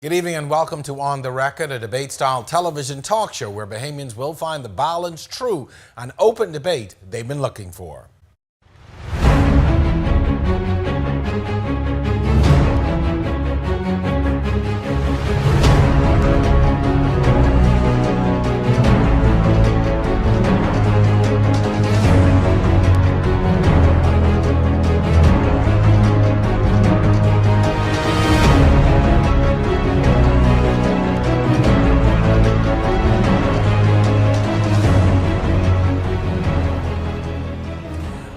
Good evening and welcome to On the Record, a debate-style television talk show where Bahamians will find the balanced, true and open debate they've been looking for.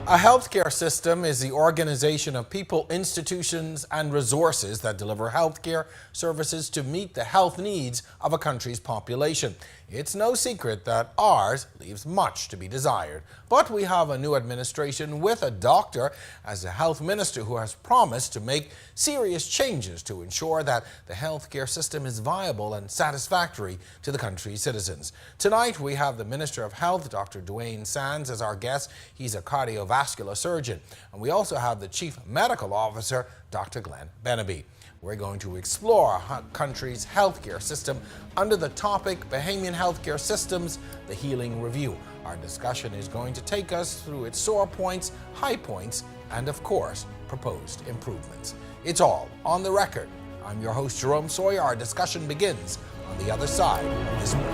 A healthcare system is the organization of people, institutions, and resources that deliver healthcare services to meet the health needs of a country's population. It's no secret that ours leaves much to be desired, but we have a new administration with a doctor as the health minister who has promised to make serious changes to ensure that the healthcare system is viable and satisfactory to the country's citizens. Tonight we have the Minister of Health, Dr. Dwayne Sands, as our guest. He's a cardiovascular surgeon. And we also have the Chief Medical Officer, Dr. Glenn Benaby. We're going to explore our country's healthcare system under the topic Bahamian Healthcare Systems, the Healing Review. Our discussion is going to take us through its sore points, high points, and of course, proposed improvements. It's all on the record. I'm your host, Jerome Sawyer. Our discussion begins on the other side of this break.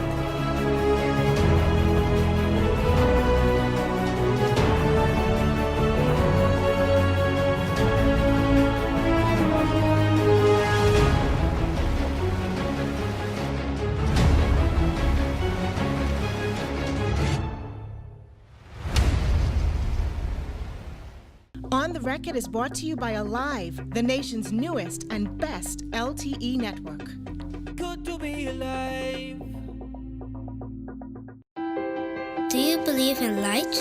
On the Record is brought to you by Alive, the nation's newest and best LTE network. Good to be alive. Do you believe in light?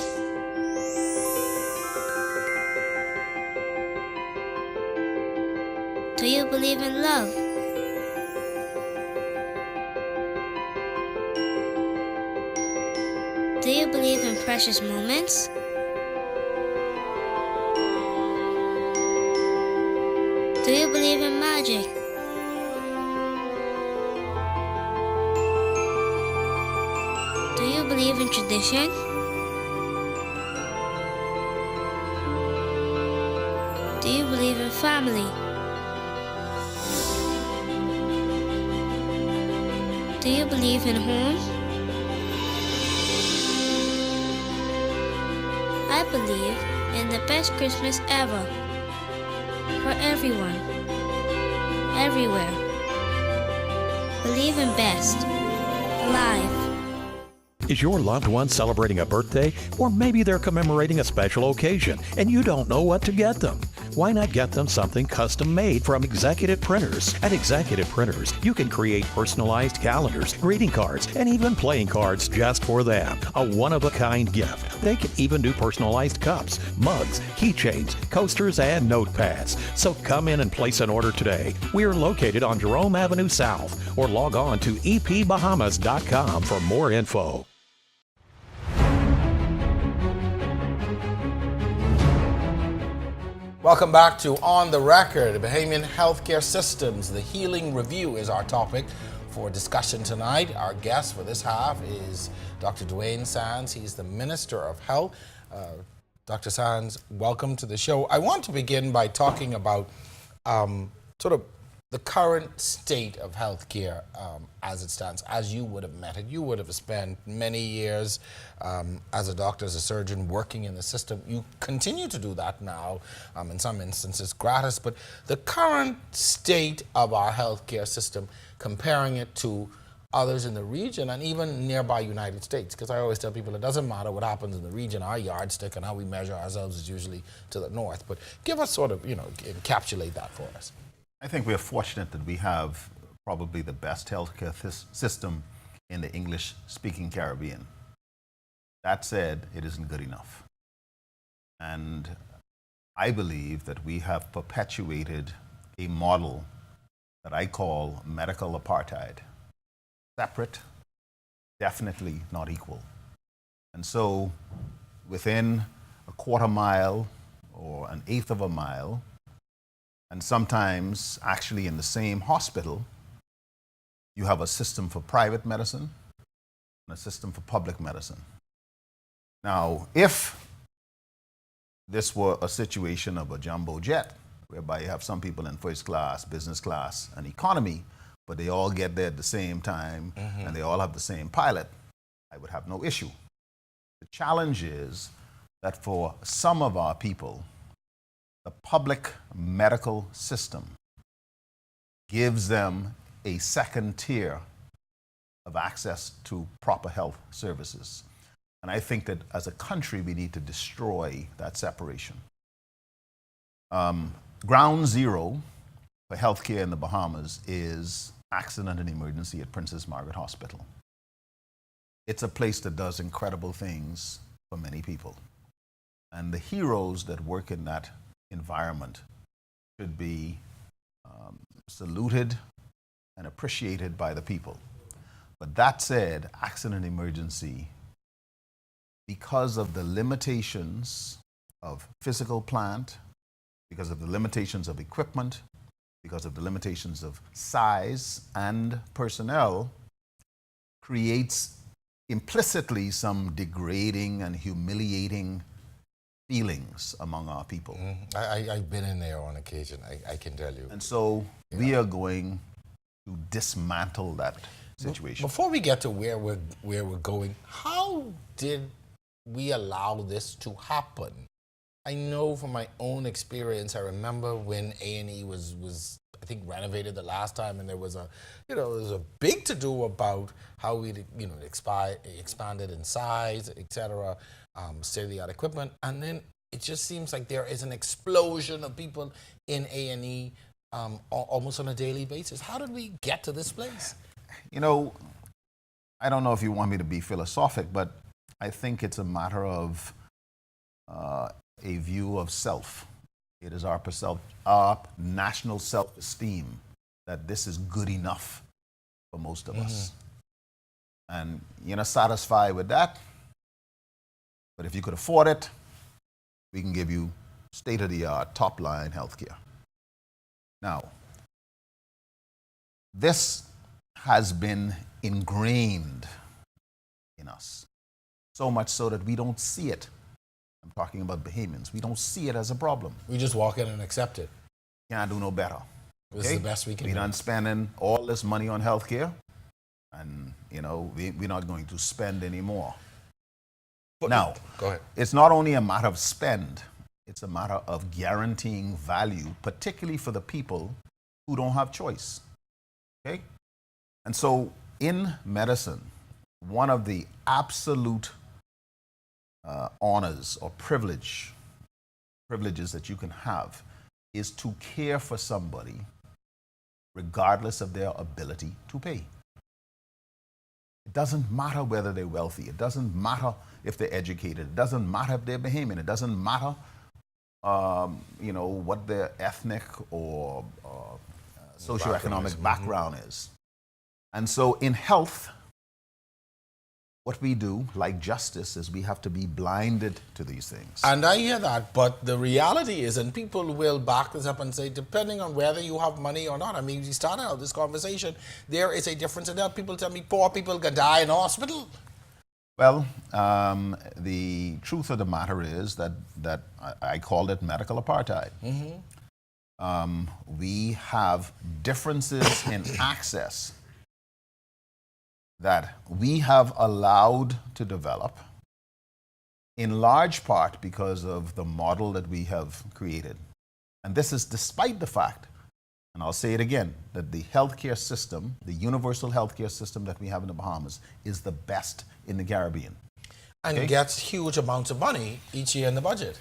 Do you believe in love? Do you believe in precious moments? Do you believe in magic? Do you believe in tradition? Do you believe in family? Do you believe in home? I believe in the best Christmas ever. For everyone, everywhere. Believe in best. Alive. Is your loved one celebrating a birthday? Or maybe they're commemorating a special occasion and you don't know what to get them? Why not get them something custom made from Executive Printers? At Executive Printers, you can create personalized calendars, greeting cards, and even playing cards just for them. A one-of-a-kind gift. They can even do personalized cups, mugs, keychains, coasters, and notepads. So come in and place an order today. We are located on Jerome Avenue South, or log on to epbahamas.com for more info. Welcome back to On the Record. Bahamian Healthcare Systems, the Healing Review is our topic for discussion tonight. Our guest for this half is Dr. Dwayne Sands. He's the Minister of Health. Dr. Sands, welcome to the show. I want to begin by talking about sort of the current state of healthcare as it stands, as you would have met it. You would have spent many years as a doctor, as a surgeon, working in the system. You continue to do that now, in some instances gratis, but the current state of our healthcare system, comparing it to others in the region and even nearby United States, because I always tell people it doesn't matter what happens in the region. Our yardstick and how we measure ourselves is usually to the north, but give us sort of, encapsulate that for us. I think we are fortunate that we have probably the best healthcare system in the English-speaking Caribbean. That said, it isn't good enough. And I believe that we have perpetuated a model that I call medical apartheid. Separate, definitely not equal. And so within a quarter mile or an eighth of a mile, and sometimes actually in the same hospital, You have a system for private medicine and a system for public medicine. Now, if this were a situation of a jumbo jet, whereby you have some people in first class, business class, and economy, but they all get there at the same time and they all have the same pilot, I would have no issue. The challenge is that for some of our people, the public medical system gives them a second tier of access to proper health services. And I think that as a country, we need to destroy that separation. Ground zero for healthcare in the Bahamas is accident and emergency at Princess Margaret Hospital. It's a place that does incredible things for many people. And the heroes that work in that environment should be saluted and appreciated by the people. But that said, accident and emergency, because of the limitations of physical plant, because of the limitations of equipment, because of the limitations of size and personnel, creates implicitly some degrading and humiliating feelings among our people. I've been in there on occasion, I can tell you. And so we are going to dismantle that situation. Before we get to where we're going, how did we allow this to happen? I know from my own experience, I remember when A&E was I think renovated the last time, and there was a big to do about how we expanded in size, etc., state-of-the-art equipment, and then it just seems like there is an explosion of people in A&E almost on a daily basis. How did we get to this place? You know, I don't know if you want me to be philosophic, but I think it's a matter of a view of self. It is our national self-esteem that this is good enough for most of us. And you're not satisfied with that, but if you could afford it, we can give you state-of-the-art, top-line healthcare. Now, this has been ingrained in us, so much so that we don't see it. I'm talking about Bahamians. We don't see it as a problem. We just walk in and accept it. Can't do no better. This is the best we can do. We're done spending all this money on healthcare, and we're not going to spend any more. Now, go ahead. It's not only a matter of spend, it's a matter of guaranteeing value, particularly for the people who don't have choice. Okay? And so in medicine, one of the absolute honors or privileges that you can have is to care for somebody regardless of their ability to pay. It doesn't matter whether they're wealthy. It doesn't matter if they're educated. It doesn't matter if they're Bahamian. It doesn't matter, what their ethnic or socioeconomic background is. And so in health, what we do, like justice, is we have to be blinded to these things. And I hear that, but the reality is, and people will back this up and say, depending on whether you have money or not. I mean, we started out this conversation, there is a difference in that. People tell me poor people can die in hospital. Well, the truth of the matter is that I called it medical apartheid. We have differences in access that we have allowed to develop, in large part because of the model that we have created. And this is despite the fact, and I'll say it again, that the healthcare system, the universal healthcare system that we have in the Bahamas, is the best in the Caribbean. And gets huge amounts of money each year in the budget.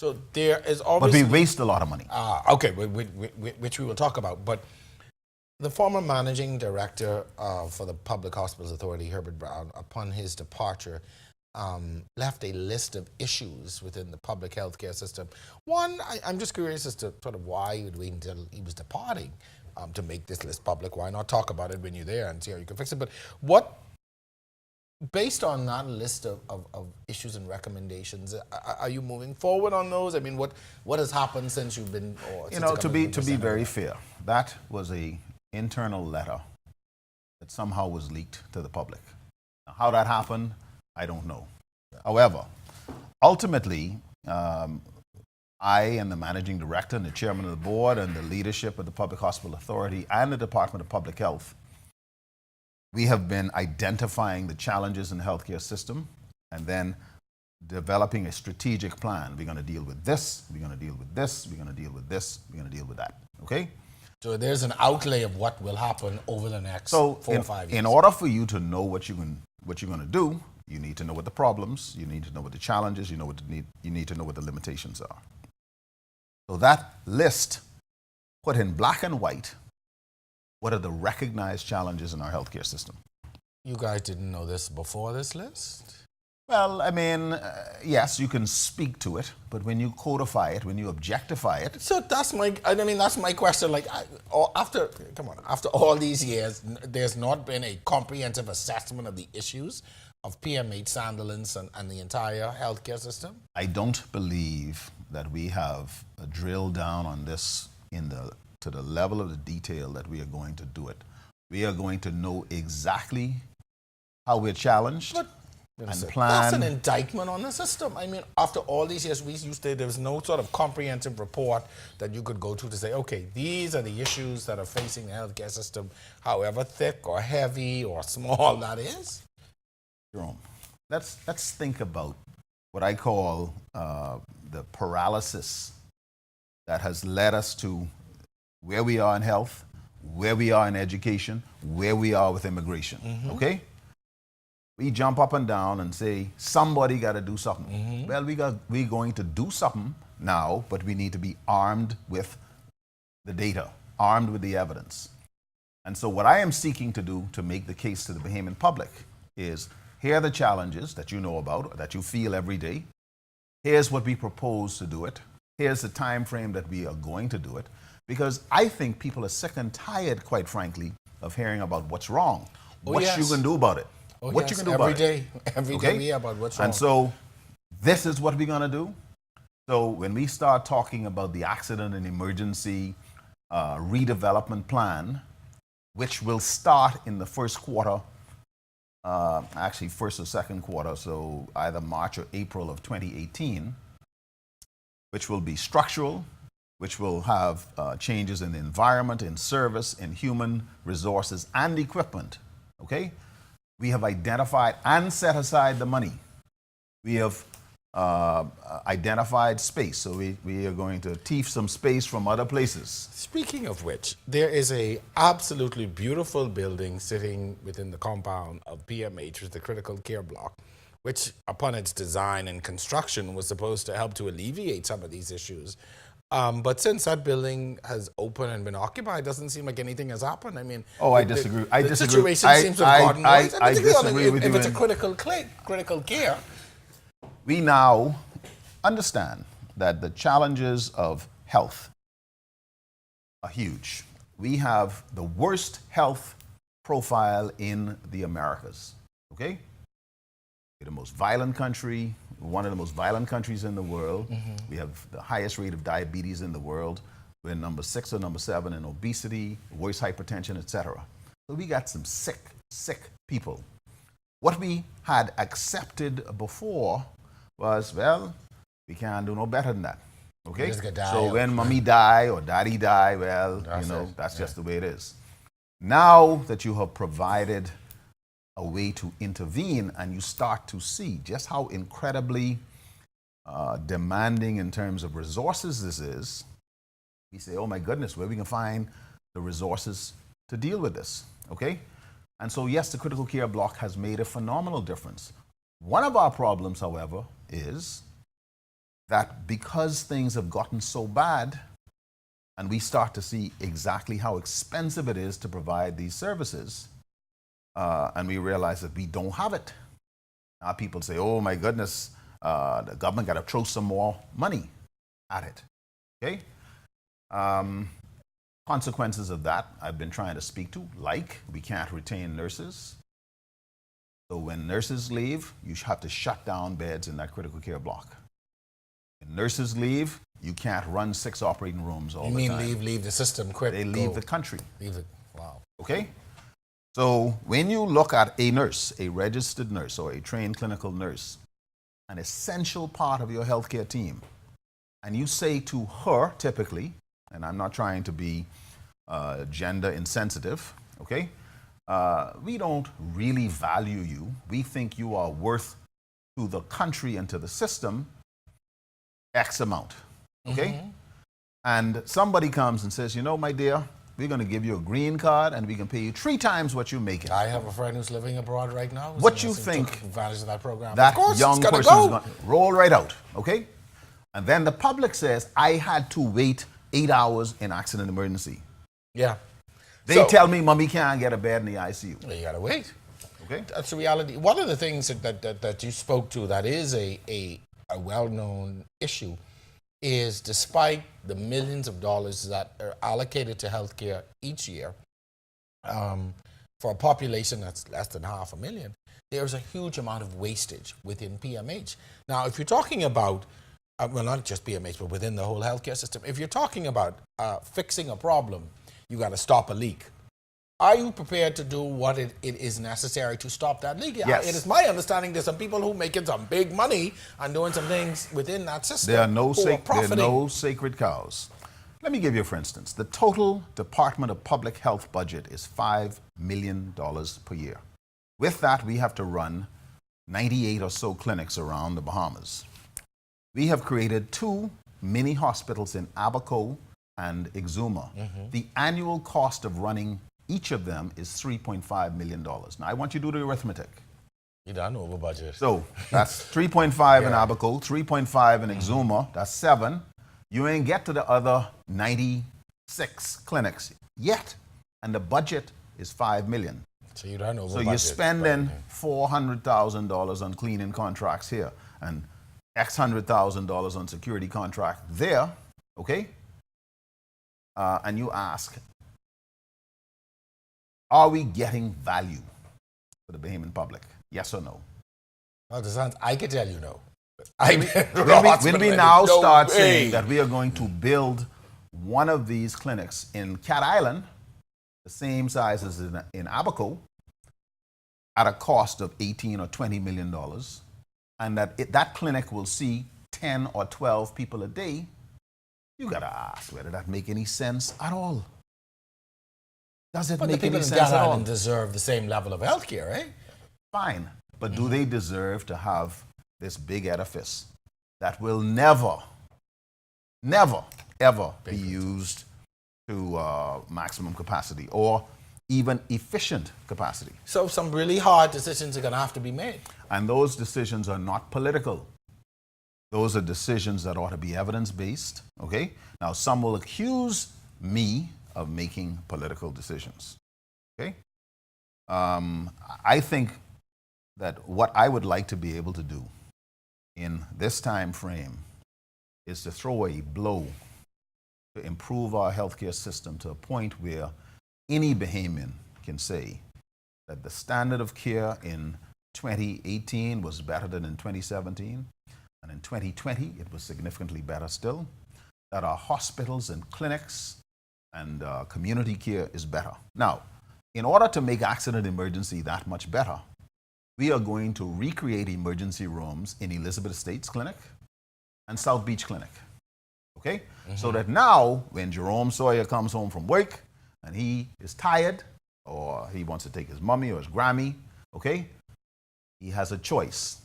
So there is obviously... But we waste a lot of money. Okay, which we will talk about. But the former managing director for the Public Hospitals Authority, Herbert Brown, upon his departure, left a list of issues within the public health care system. One, I'm just curious as to sort of why he would wait until he was departing to make this list public. Why not talk about it when you're there and see how you can fix it? But based on that list of issues and recommendations, are you moving forward on those? I mean, what has happened since you've been... to be very fair, that was a internal letter that somehow was leaked to the public. Now, how that happened, I don't know. However, ultimately, I and the managing director and the chairman of the board and the leadership of the Public Hospital Authority and the Department of Public Health, we have been identifying the challenges in the healthcare system and then developing a strategic plan. We're going to deal with this, we're going to deal with this, we're going to deal with this, we're going to deal with that. Okay? So there's an outlay of what will happen over the next 4 or 5 years. In order for you to know what you're going to do, you need to know what the problems, you need to know what the challenges, you need to know what the limitations are. So that list put in black and white what are the recognized challenges in our healthcare system. You guys didn't know this before this list? Well, I mean, yes, you can speak to it, but when you codify it, when you objectify it. So that's my question. Like, after all these years, there's not been a comprehensive assessment of the issues of PMH, Sandilands, and the entire healthcare system? I don't believe that we have drilled down on this to the level of the detail that we are going to do it. We are going to know exactly how we're challenged and plan. That's an indictment on the system. I mean, after all these years, there was no sort of comprehensive report that you could go to say, okay, these are the issues that are facing the healthcare system, however thick or heavy or small that is. Jerome, let's think about what I call the paralysis that has led us to where we are in health, where we are in education, where we are with immigration. Mm-hmm. Okay? We jump up and down and say, somebody got to do something. Mm-hmm. Well, we're going to do something now, but we need to be armed with the data, armed with the evidence. And so what I am seeking to do to make the case to the Bahamian public is, here are the challenges that you know about, that you feel every day. Here's what we propose to do it. Here's the time frame that we are going to do it. Because I think people are sick and tired, quite frankly, of hearing about what's wrong. What you can do about it. What you can do about it. Every day we hear about what's wrong. And so this is what we're going to do. So when we start talking about the accident and emergency redevelopment plan, which will start in the first quarter, actually first or second quarter, so either March or April of 2018, which will be structural, which will have changes in the environment, in service, in human resources and equipment. Okay? We have identified and set aside the money. We have identified space, so we are going to thief some space from other places. Speaking of which, there is a absolutely beautiful building sitting within the compound of PMH, which is the critical care block, which upon its design and construction was supposed to help to alleviate some of these issues. But since that building has opened and been occupied, it doesn't seem like anything has happened. I mean, I disagree. The situation seems to have gotten worse. I disagree with you. If it's a critical care. We now understand that the challenges of health are huge. We have the worst health profile in the Americas. Okay? We're the most violent country, one of the most violent countries in the world. Mm-hmm. We have the highest rate of diabetes in the world. We're number 6 or number 7 in obesity, worse hypertension, etc. So we got some sick people. What we had accepted before was, well, we can't do no better than that. Okay? So when mommy die or daddy die, well, that's just the way it is. Now that you have provided a way to intervene and you start to see just how incredibly demanding in terms of resources this is, we say, oh my goodness, where we can find the resources to deal with this, okay? And so yes, the critical care block has made a phenomenal difference. One of our problems, however, is that because things have gotten so bad and we start to see exactly how expensive it is to provide these services, and we realize that we don't have it. Now people say, oh my goodness, the government got to throw some more money at it, okay? Consequences of that I've been trying to speak to, like we can't retain nurses. So when nurses leave, you have to shut down beds in that critical care block. When nurses leave, you can't run 6 operating rooms all the time. You mean leave the system quick? They leave the country. Leave it, wow. Okay? So when you look at a nurse, a registered nurse or a trained clinical nurse, an essential part of your healthcare team, and you say to her typically, and I'm not trying to be gender insensitive, okay? We don't really value you. We think you are worth to the country and to the system X amount, okay? And somebody comes and says, you know, my dear, we're going to give you a green card and we can pay you 3 times what you're making. I have a friend who's living abroad right now. What you think took advantage of that program? that of course, young it's person go. is going to roll right out, okay? And then the public says, I had to wait 8 hours in accident emergency. Yeah. They tell me mommy can't get a bed in the ICU. Well, you got to wait. Okay? That's the reality. One of the things that you spoke to that is a well-known issue is despite the millions of dollars that are allocated to healthcare each year, for a population that's less than 500,000, there's a huge amount of wastage within PMH. Now, if you're talking about, well, not just PMH, but within the whole healthcare system, if you're talking about fixing a problem, you got to stop a leak. Are you prepared to do what it is necessary to stop that leak? Yes. It is my understanding there's some people who making some big money and doing some things within that system. There are no profiting. sacred cows. Let me give you, for instance, the total Department of Public Health budget is $5 million per year. With that, we have to run 98 or so clinics around the Bahamas. We have created 2 mini hospitals in Abaco and Exuma. The annual cost of running each of them is $3.5 million. Now, I want you to do the arithmetic. You done over budget. So that's 3.5 in Abaco, 3.5 in Exuma, that's 7. You ain't get to the other 96 clinics yet, and the budget is $5 million. So you done over So budget. you're spending $400,000 on cleaning contracts here and X $100,000 on security contract there, okay? And you ask, are we getting value for the Bahamian public? Yes or no? Well, DeSantis, I can tell you no. When we now start saying that we are going to build one of these clinics in Cat Island, the same size as in Abaco, at a cost of $18 or $20 million, and that clinic will see 10 or 12 people a day, you got to ask whether that make any sense at all. Does it But the make people any in sense Cat at all? Island deserve the same level of health care, eh? Fine, but do they deserve to have this big edifice that will never, ever be used to maximum capacity or even efficient capacity? So some really hard decisions are going to have to be made. And those decisions are not political. Those are decisions that ought to be evidence-based, okay? Now, some will accuse me of making political decisions, okay? I think that what I would like to be able to do in this time frame is to throw a blow to improve our healthcare system to a point where any Bahamian can say that the standard of care in 2018 was better than in 2017, and in 2020 it was significantly better still, that our hospitals and clinics and community care is better. Now, in order to make accident emergency that much better, we are going to recreate emergency rooms in Elizabeth Estates Clinic and South Beach Clinic, okay? So that now, when Jerome Sawyer comes home from work and he is tired or he wants to take his mommy or his Grammy, okay, he has a choice.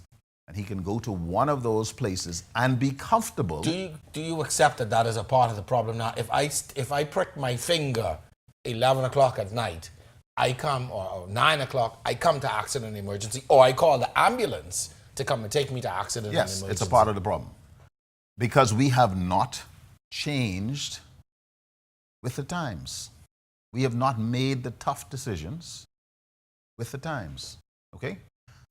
And he can go to one of those places and be comfortable. Do you accept that that is a part of the problem now? If I prick my finger 11 o'clock at night, I come, or 9 o'clock, I come to accident emergency, or I call the ambulance to come and take me to accident emergency. Yes, it's a part of the problem. Because we have not changed with the times. We have not made the tough decisions with the times, okay?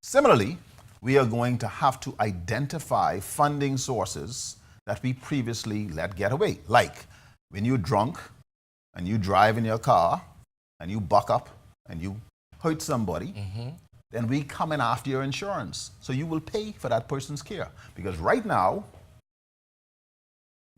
Similarly, we are going to have to identify funding sources that we previously let get away. Like when you're drunk and you drive in your car and you buck up and you hurt somebody, then we come in after your insurance. So you will pay for that person's care. Because right now,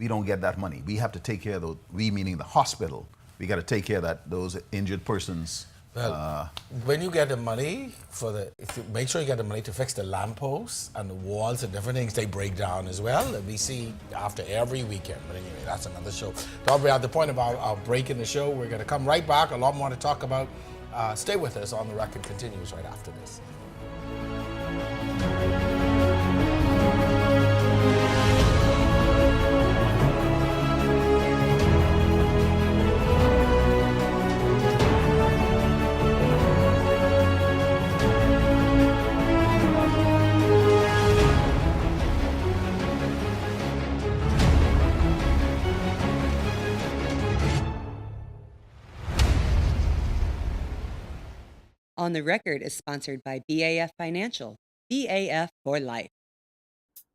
we don't get that money. We have to take care of those, we meaning the hospital. We got to take care of those injured persons Well, when you get the money for if you make sure you get the money to fix the lampposts and the walls and different things, they break down as well. And we see after every weekend. But anyway, that's another show. So we're at the point of our break in the show. We're going to come right back. A lot more to talk about. Stay with us. On the Record continues right after this. On the Record is sponsored by BAF Financial. BAF for life.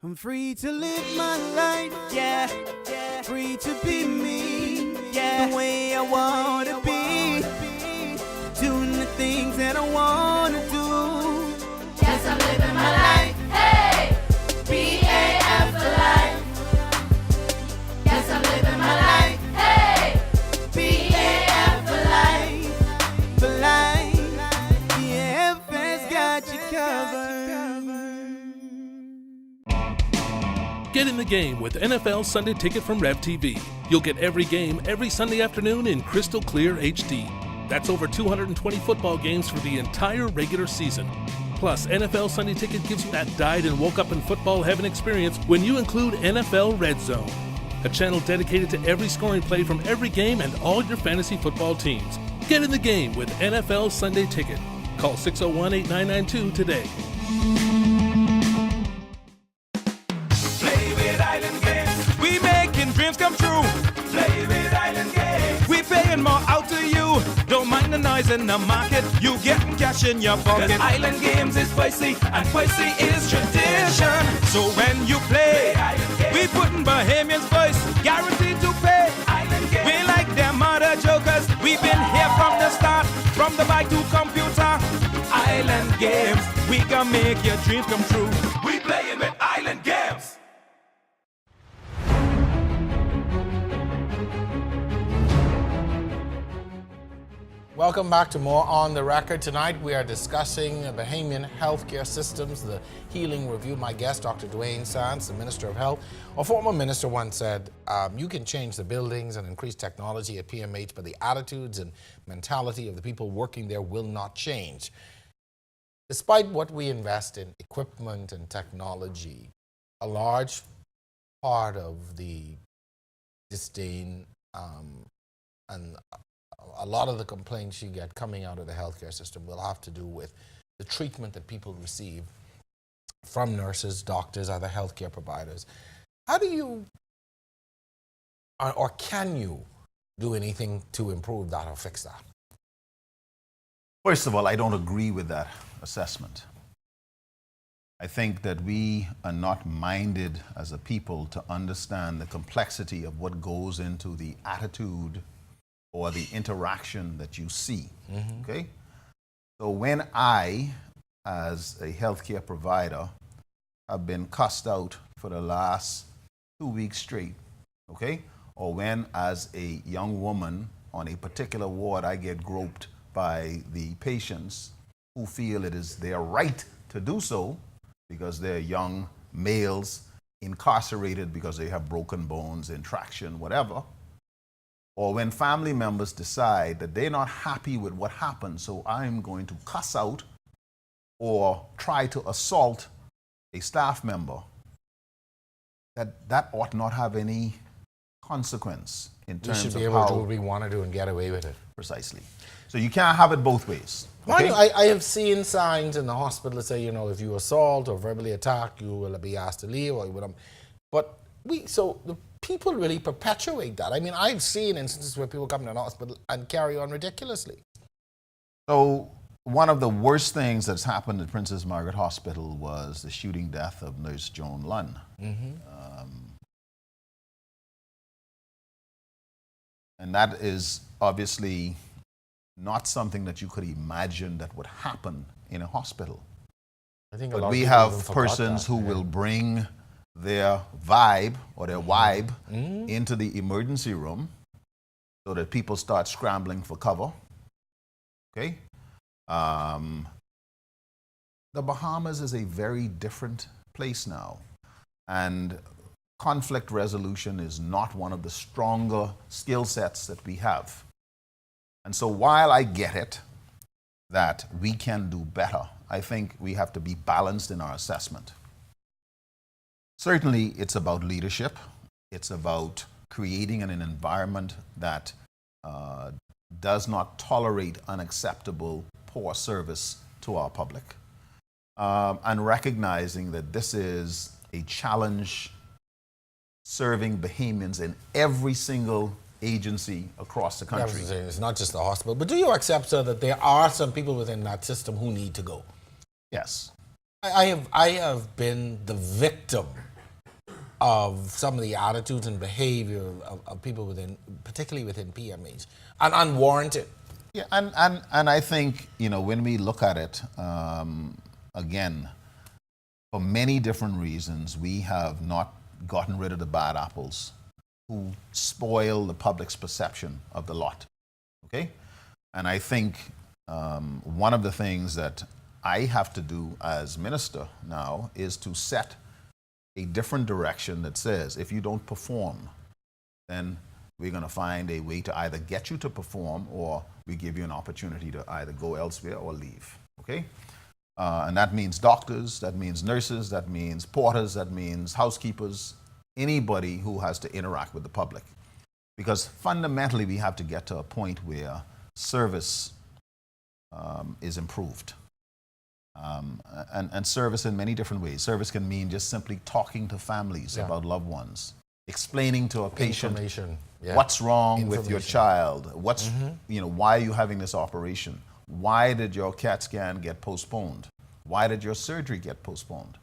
I'm free to live my life, yeah. Free to be me, yeah. The way I want to be. Doing the things that I want to do. Yes, I'm living my life. Hey! BAF for life. Yes, I'm living my life. Hey! BAF for life. For life. BAF has got you covered. Get in the game with NFL Sunday Ticket from Rev TV. You'll get every game every Sunday afternoon in crystal clear HD. That's over 220 football games for the entire regular season. Plus, NFL Sunday Ticket gives you that died and woke up in football heaven experience when you include NFL Red Zone, a channel dedicated to every scoring play from every game and all your fantasy football teams. Get in the game with NFL Sunday Ticket. Call 601-8992 today. Play with Island Games. We making dreams come true. Play with Island Games. We paying more out to you. Don't mind the noise in the market. You getting cash in your pocket. 'Cause Island Games is spicy and spicy is tradition. So when you play, we putting Bahamians first. Guaranteed to pay. Island Games. We like them other jokers. We've been here from the start. From the bike to computer. Island Games. We can make your dreams come true. We playing with Island Games. Welcome back to more On the Record. Tonight we are discussing Bahamian healthcare systems, the Healing Review. My guest, Dr. Dwayne Sands, the Minister of Health. A former minister once said, you can change the buildings and increase technology at PMH, but the attitudes and mentality of the people working there will not change. Despite what we invest in equipment and technology, a large part of the disdain and a lot of the complaints you get coming out of the healthcare system will have to do with the treatment that people receive from nurses, doctors, other healthcare providers. How do you, or can you, do anything to improve that or fix that? First of all, I don't agree with that assessment. I think that we are not minded as a people to understand the complexity of what goes into the attitude or the interaction that you see, okay? So when I, as a healthcare provider, have been cussed out for the last 2 weeks straight, okay? Or when, as a young woman on a particular ward, I get groped by the patients who feel it is their right to do so because they're young males incarcerated because they have broken bones, intraction, whatever. Or when family members decide that they're not happy with what happened, so I'm going to cuss out or try to assault a staff member, that ought not have any consequence in terms of how... We should be able to do what we want to do and get away with it. Precisely. So you can't have it both ways. Okay? I have seen signs in the hospital that say, if you assault or verbally attack, you will be asked to leave. But the people really perpetuate that. I mean, I've seen instances where people come to the hospital and carry on ridiculously. So one of the worst things that's happened at Princess Margaret Hospital was the shooting death of Nurse Joan Lunn. And that is obviously not something that you could imagine that would happen in a hospital. But we have persons who will bring their vibe or their wibe into the emergency room so that people start scrambling for cover. Okay? The Bahamas is a very different place now, and conflict resolution is not one of the stronger skill sets that we have. And so while I get it that we can do better, I think we have to be balanced in our assessment. Certainly, it's about leadership. It's about creating an environment that does not tolerate unacceptable poor service to our public. And recognizing that this is a challenge serving Bahamians in every single agency across the country. It's not just the hospital. But do you accept, sir, that there are some people within that system who need to go? Yes. I have been the victim of some of the attitudes and behavior of people within, particularly within PMAs, and unwarranted. Yeah, and I think, when we look at it, again, for many different reasons, we have not gotten rid of the bad apples who spoil the public's perception of the lot. Okay? And I think one of the things that I have to do as minister now is to set a different direction that says, if you don't perform, then we're going to find a way to either get you to perform, or we give you an opportunity to either go elsewhere or leave. Okay? And that means doctors, that means nurses, that means porters, that means housekeepers, anybody who has to interact with the public. Because fundamentally, we have to get to a point where service is improved. And service in many different ways. Service can mean just simply talking to families about loved ones, explaining to a patient what's wrong with your child, why are you having this operation, why did your CAT scan get postponed, why did your surgery get postponed.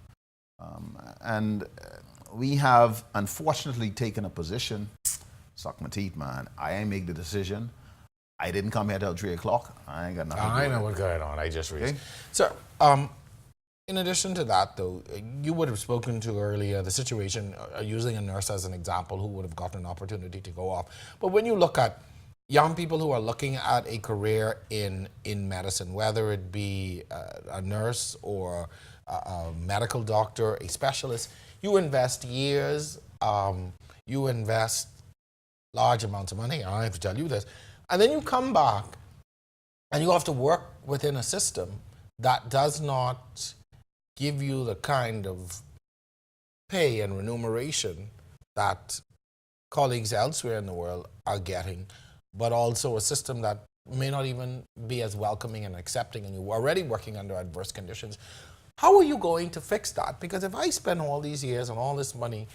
And we have unfortunately taken a position, suck my teeth, man, I ain't make the decision. I didn't come here till 3 o'clock. I ain't got nothing to do with it. I know what's going on. I just read. So, in addition to that, though, you would have spoken to earlier the situation, using a nurse as an example, who would have gotten an opportunity to go off. But when you look at young people who are looking at a career in medicine, whether it be a nurse or a medical doctor, a specialist, you invest years, you invest large amounts of money. I don't have to tell you this. And then you come back and you have to work within a system that does not give you the kind of pay and remuneration that colleagues elsewhere in the world are getting, but also a system that may not even be as welcoming and accepting, and you're already working under adverse conditions. How are you going to fix that? Because if I spend all these years and all this money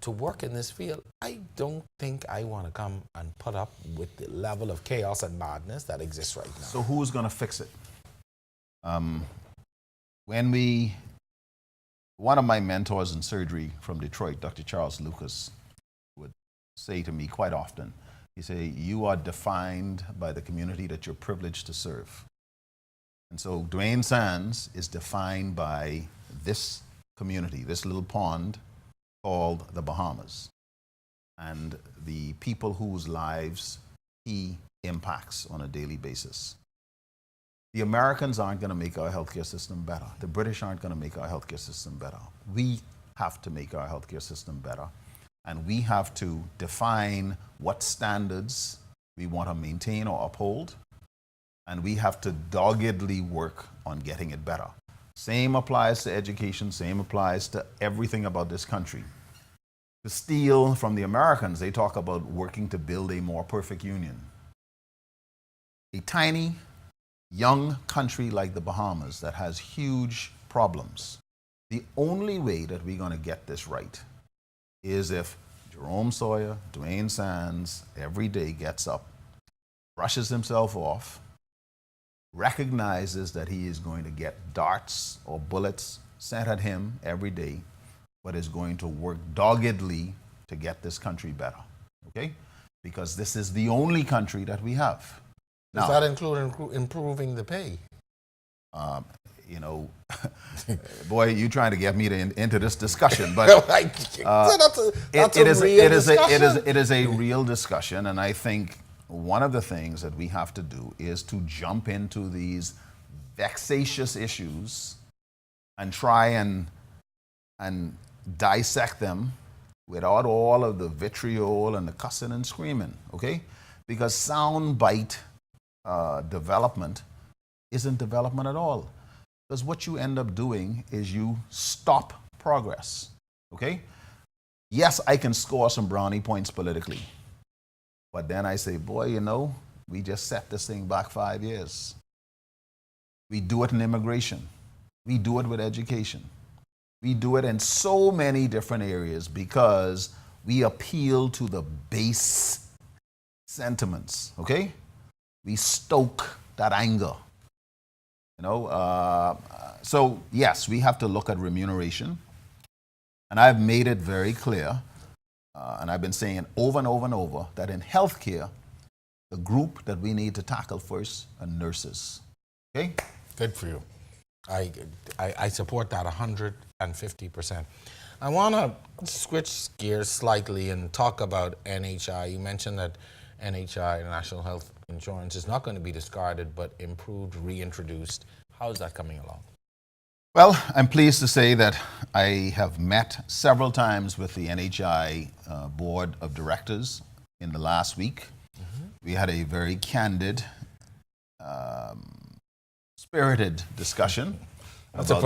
to work in this field, I don't think I want to come and put up with the level of chaos and madness that exists right now. So who's going to fix it? One of my mentors in surgery from Detroit, Dr. Charles Lucas, would say to me quite often, he say, you are defined by the community that you're privileged to serve. And so Dwayne Sands is defined by this community, this little pond called the Bahamas, and the people whose lives he impacts on a daily basis. The Americans aren't going to make our healthcare system better. The British aren't going to make our healthcare system better. We have to make our healthcare system better, and we have to define what standards we want to maintain or uphold, and we have to doggedly work on getting it better. Same applies to education, same applies to everything about this country. To steal from the Americans, they talk about working to build a more perfect union. A tiny, young country like the Bahamas that has huge problems, the only way that we're going to get this right is if Jerome Sawyer, Dwayne Sands, every day gets up, brushes himself off, recognizes that he is going to get darts or bullets sent at him every day, but is going to work doggedly to get this country better, okay? Because this is the only country that we have. Does that include improving the pay? Boy, you're trying to get me into this discussion, but it is a real discussion, and I think one of the things that we have to do is to jump into these vexatious issues and try and dissect them without all of the vitriol and the cussing and screaming, okay? Because soundbite development isn't development at all. Because what you end up doing is you stop progress, okay? Yes, I can score some brownie points politically, but then I say, boy, you know, we just set this thing back 5 years. We do it in immigration. We do it with education. We do it in so many different areas because we appeal to the base sentiments, okay? We stoke that anger, you know? So yes, we have to look at remuneration. And I've made it very clear, and I've been saying it over and over and over, that in healthcare, the group that we need to tackle first are nurses, okay? Good for you. I support that 150%. I want to switch gears slightly and talk about NHI. You mentioned that NHI, National Health Insurance, is not going to be discarded but improved, reintroduced. How is that coming along? Well, I'm pleased to say that I have met several times with the NHI board of directors in the last week. Mm-hmm. We had a very candid, spirited discussion about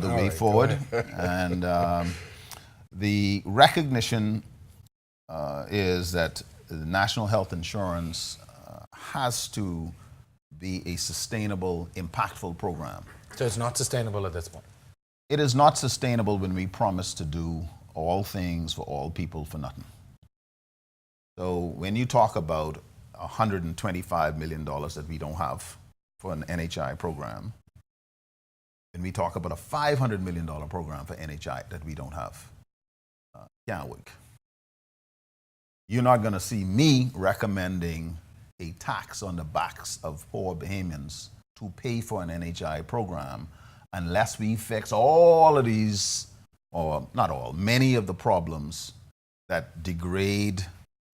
the way forward. And the recognition is that the National Health Insurance has to be a sustainable, impactful program. So it's not sustainable at this point? It is not sustainable when we promise to do all things for all people for nothing. So when you talk about $125 million that we don't have for an NHI program, and we talk about a $500 million program for NHI that we don't have, can't work. You're not going to see me recommending a tax on the backs of poor Bahamians to pay for an NHI program unless we fix all of these, or not all, many of the problems that degrade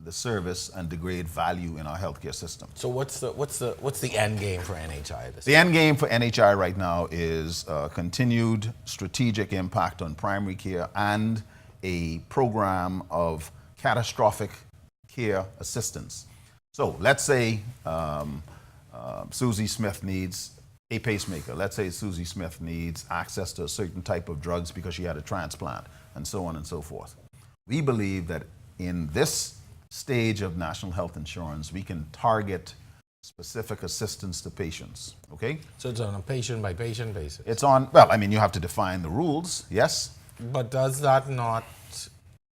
the service and degrade value in our healthcare system. So what's the end game for NHI? The end game for NHI right now is continued strategic impact on primary care and a program of catastrophic care assistance. So let's say Susie Smith needs a pacemaker. Let's say Susie Smith needs access to a certain type of drugs because she had a transplant, and so on and so forth. We believe that in this stage of national health insurance, we can target specific assistance to patients, okay? So it's on a patient-by-patient basis? It's on, well, I mean, you have to define the rules, yes? But does that not,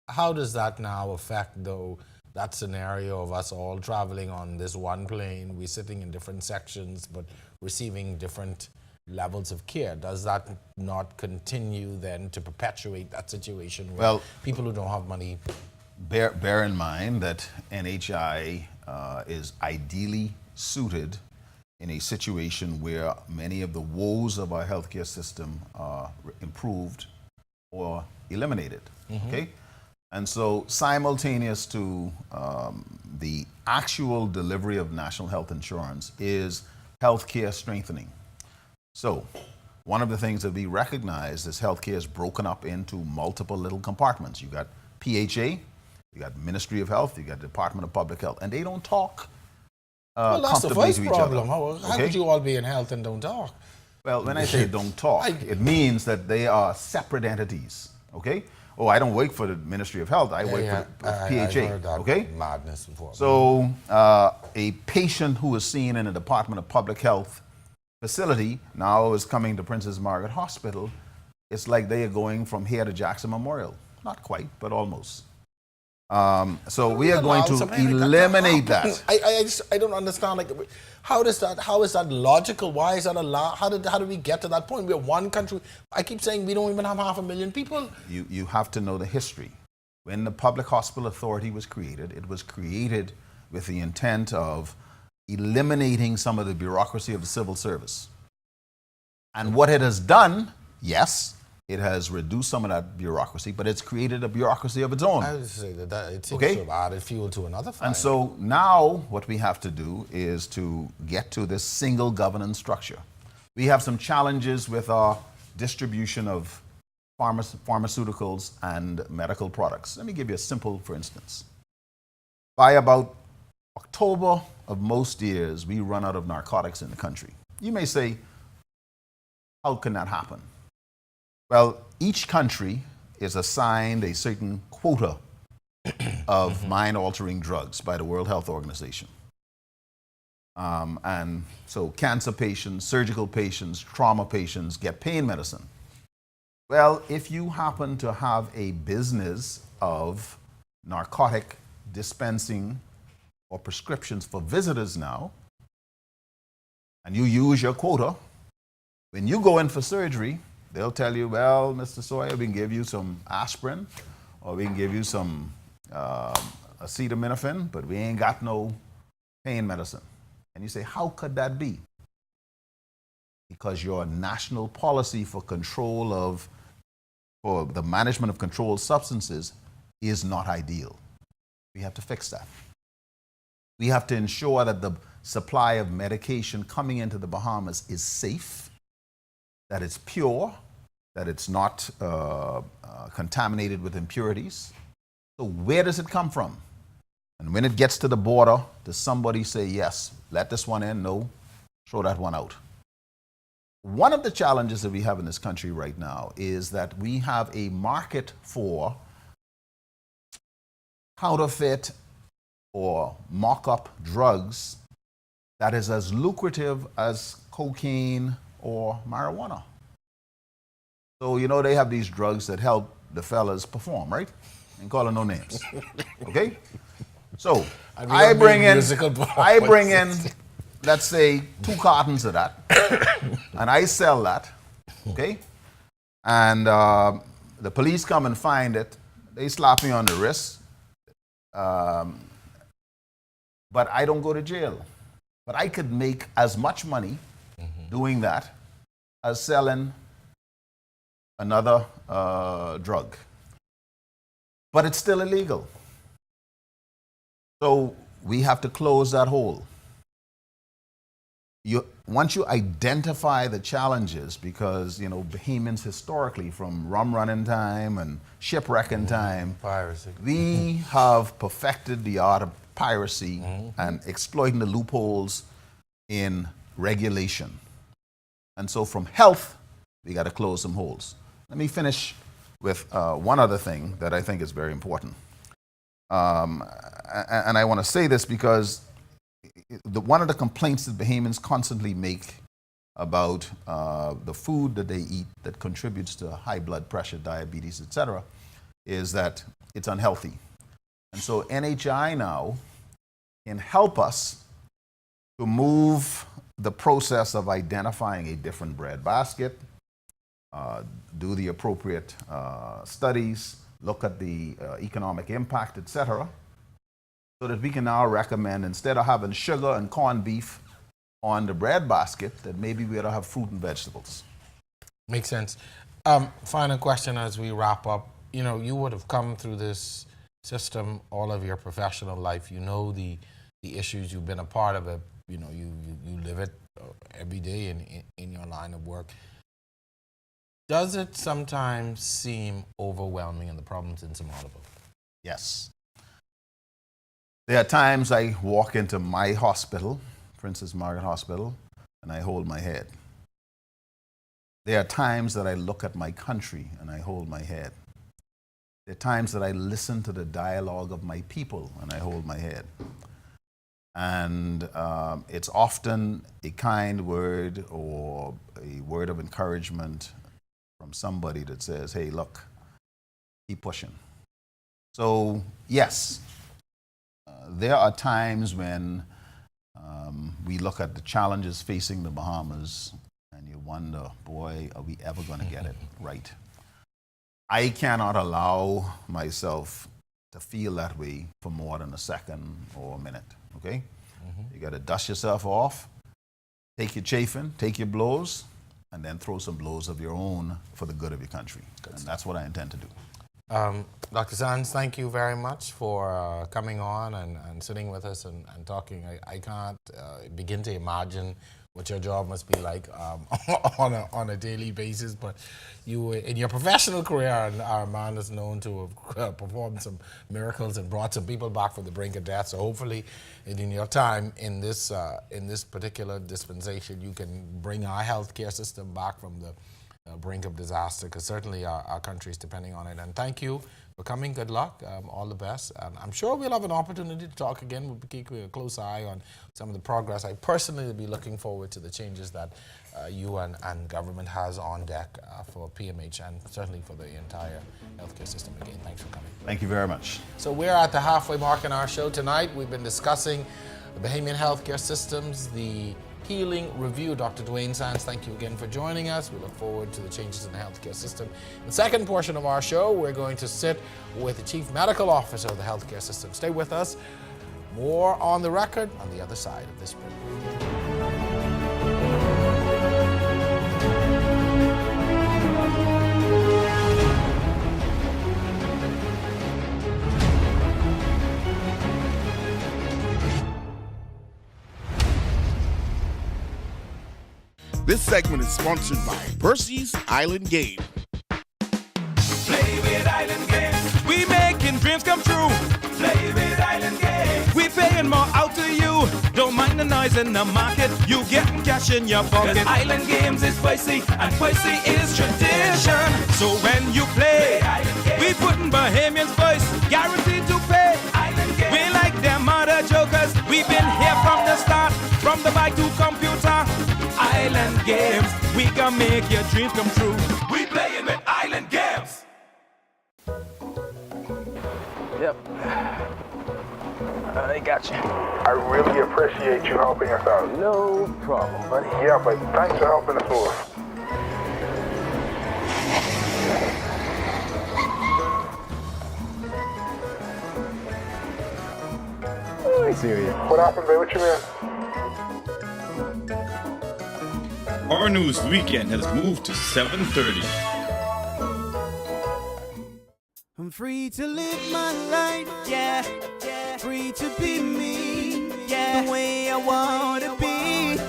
how does that now affect, though, that scenario of us all traveling on this one plane, we're sitting in different sections, but receiving different levels of care? Does that not continue then to perpetuate that situation where people who don't have money? Bear in mind that NHI is ideally suited in a situation where many of the woes of our healthcare system are improved or eliminated, okay? And so simultaneous to the actual delivery of national health insurance is healthcare strengthening. So one of the things that we recognize is healthcare is broken up into multiple little compartments. You got PHA, you got Ministry of Health, you got Department of Public Health, and they don't talk well, that's the first problem. How okay? could you all be in health and don't talk? Well, when I say don't talk, it means that they are separate entities, okay? Oh, I don't work for the Ministry of Health, I work for PHA, I've heard that okay? madness before. So a patient who is seen in a Department of Public Health facility now is coming to Princess Margaret Hospital. It's like they are going from here to Jackson Memorial. Not quite, but almost. So we are going to eliminate that. I don't understand. Like, how is that logical? Why is that allowed? How did we get to that point? We're one country. I keep saying we don't even have 500,000 people. You have to know the history. When the Public Hospital Authority was created, it was created with the intent of eliminating some of the bureaucracy of the civil service. And what it has done, yes, it has reduced some of that bureaucracy, but it's created a bureaucracy of its own. I would say that it seems Okay. to have added fuel to another fire. And so now what we have to do is to get to this single governance structure. We have some challenges with our distribution of pharmaceuticals and medical products. Let me give you a simple, for instance. By about October of most years, we run out of narcotics in the country. You may say, how can that happen? Well, each country is assigned a certain quota of mind-altering drugs by the World Health Organization. And so cancer patients, surgical patients, trauma patients get pain medicine. Well, if you happen to have a business of narcotic dispensing or prescriptions for visitors now, and you use your quota, when you go in for surgery, they'll tell you, well, Mr. Sawyer, we can give you some aspirin, or we can give you some acetaminophen, but we ain't got no pain medicine. And you say, how could that be? Because your national policy for the management of controlled substances is not ideal. We have to fix that. We have to ensure that the supply of medication coming into the Bahamas is safe, that it's pure, that it's not contaminated with impurities. So where does it come from? And when it gets to the border, does somebody say, yes, let this one in, no, throw that one out? One of the challenges that we have in this country right now is that we have a market for counterfeit or mock-up drugs that is as lucrative as cocaine or marijuana. So, you know, they have these drugs that help the fellas perform, right? Ain't calling no names. Okay? So, I bring in, let's say, 2 cartons of that, and I sell that, okay? And the police come and find it. They slap me on the wrist, but I don't go to jail. But I could make as much money doing that as selling another drug. But it's still illegal. So we have to close that hole. Once you identify the challenges, because, you know, Bahamians historically, from rum running time and shipwrecking time, piracy, we have perfected the art of piracy and exploiting the loopholes in regulation. And so from health, we got to close some holes. Let me finish with one other thing that I think is very important. And I want to say this because one of the complaints that Bahamians constantly make about the food that they eat that contributes to high blood pressure, diabetes, etc., is that it's unhealthy. And so NHI now can help us to move the process of identifying a different bread basket, do the appropriate studies, look at the economic impact, etc., so that we can now recommend, instead of having sugar and corned beef on the bread basket, that maybe we ought to have fruit and vegetables. Makes sense. Final question as we wrap up. You know, you would have come through this system all of your professional life. You know the issues. You've been a part of it. You know, you live it every day in your line of work. Does it sometimes seem overwhelming and the problems insurmountable? Yes. There are times I walk into my hospital, Princess Margaret Hospital, and I hold my head. There are times that I look at my country and I hold my head. There are times that I listen to the dialogue of my people and I hold my head. And it's often a kind word or a word of encouragement from somebody that says, hey, look, keep pushing. So, yes, there are times when we look at the challenges facing the Bahamas and you wonder, boy, are we ever going to get it right? I cannot allow myself to feel that way for more than a second or a minute, okay? You got to dust yourself off, take your chafing, take your blows, and then throw some blows of your own for the good of your country. And that's what I intend to do. Dr. Sands, thank you very much for coming on and sitting with us and talking. I can't begin to imagine what your job must be like on a daily basis, but you, in your professional career, our man is known to have performed some miracles and brought some people back from the brink of death. So hopefully, in your time in this particular dispensation, you can bring our healthcare system back from the brink of disaster, because certainly our country is depending on it. And thank you for coming. Good luck. All the best. And I'm sure we'll have an opportunity to talk again. We'll be keeping a close eye on some of the progress. I personally will be looking forward to the changes that you and government has on deck for PMH and certainly for the entire healthcare system. Again, thanks for coming. Thank you very much. So we're at the halfway mark in our show tonight. We've been discussing the Bahamian healthcare systems, the Healing Review. Dr. Dwayne Sands, thank you again for joining us. We look forward to the changes in the healthcare system. In the second portion of our show, we're going to sit with the Chief Medical Officer of the healthcare system. Stay with us. More on the record on the other side of this break. This segment is sponsored by Percy's Island Game. Play with Island Games. We making dreams come true. Play with Island Games. We paying more out to you. Don't mind the noise in the market. You getting cash in your pocket. 'Cause Island Games is spicy and spicy is tradition. So when you play Island Games, we putting Bahamians first. Guaranteed to pay. Island Games. We like them other jokers. We've been here from the start. From the bike to computer. Island Games, we can make your dreams come true. We playing with Island Games. Yep. I got you. I really appreciate you helping us out. No problem, buddy. Yeah, but thanks for helping us more. Oh, I see you. What happened, babe? What you mean? Our news weekend has moved to 7:30. I'm free to live my life, yeah. Free to be me, yeah. The way I wanna be.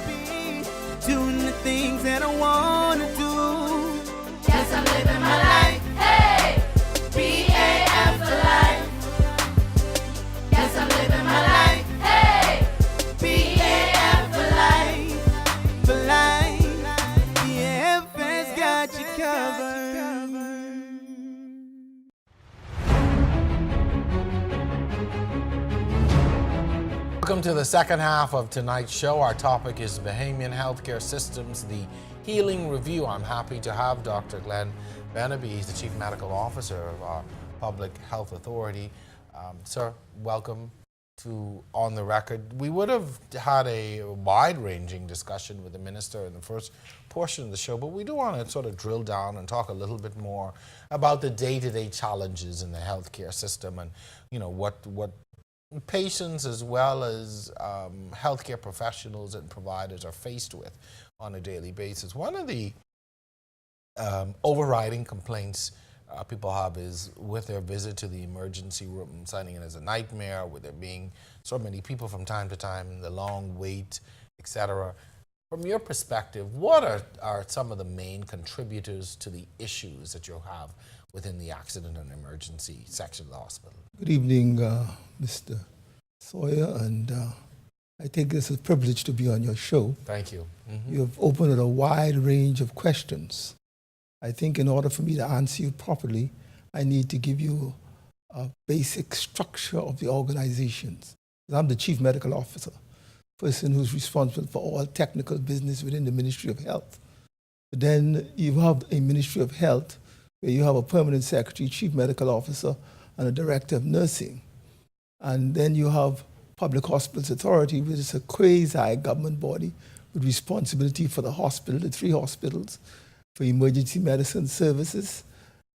Doing the things that I wanna do. Yes, I'm living my life. Hey! BAF for life. Yes, I'm living my life. Hey! BAF for life. For life. Got you covered. Welcome to the second half of tonight's show. Our topic is Bahamian healthcare systems, the Healing Review. I'm happy to have Dr. Glenn Benaby. He's the Chief Medical Officer of our Public Health Authority. Sir, welcome to On the Record. We would have had a wide-ranging discussion with the minister in the first portion of the show, but we do want to sort of drill down and talk a little bit more about the day-to-day challenges in the healthcare system and, you know, what patients as well as healthcare professionals and providers are faced with on a daily basis. One of the overriding complaints people have is with their visit to the emergency room, signing in as a nightmare, with there being so many people from time to time, the long wait, etc. From your perspective, what are some of the main contributors to the issues that you have within the accident and emergency section of the hospital? Good evening, Mr. Sawyer, and I think it's a privilege to be on your show. Thank you. Mm-hmm. You have opened a wide range of questions. I think in order for me to answer you properly, I need to give you a basic structure of the organizations. I'm the Chief Medical Officer, person who's responsible for all technical business within the Ministry of Health. But then you have a Ministry of Health where you have a permanent secretary, Chief Medical Officer, and a Director of Nursing. And then you have Public Hospitals Authority, which is a quasi-government body with responsibility for the hospital, the 3 hospitals, for emergency medicine services,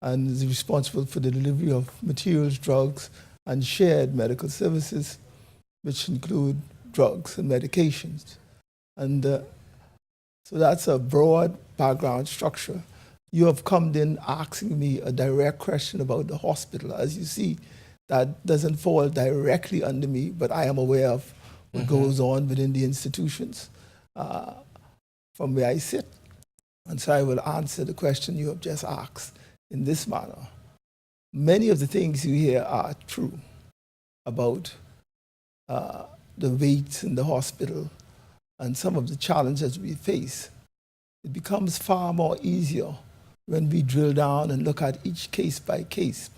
and is responsible for the delivery of materials, drugs, and shared medical services, which include drugs and medications. And So that's a broad background structure. You have come in asking me a direct question about the hospital. As you see, that doesn't fall directly under me, but I am aware of what goes on within the institutions from where I sit. And so I will answer the question you have just asked in this manner. Many of the things you hear are true about the waits in the hospital and some of the challenges we face. It becomes far more easier when we drill down and look at each case by case,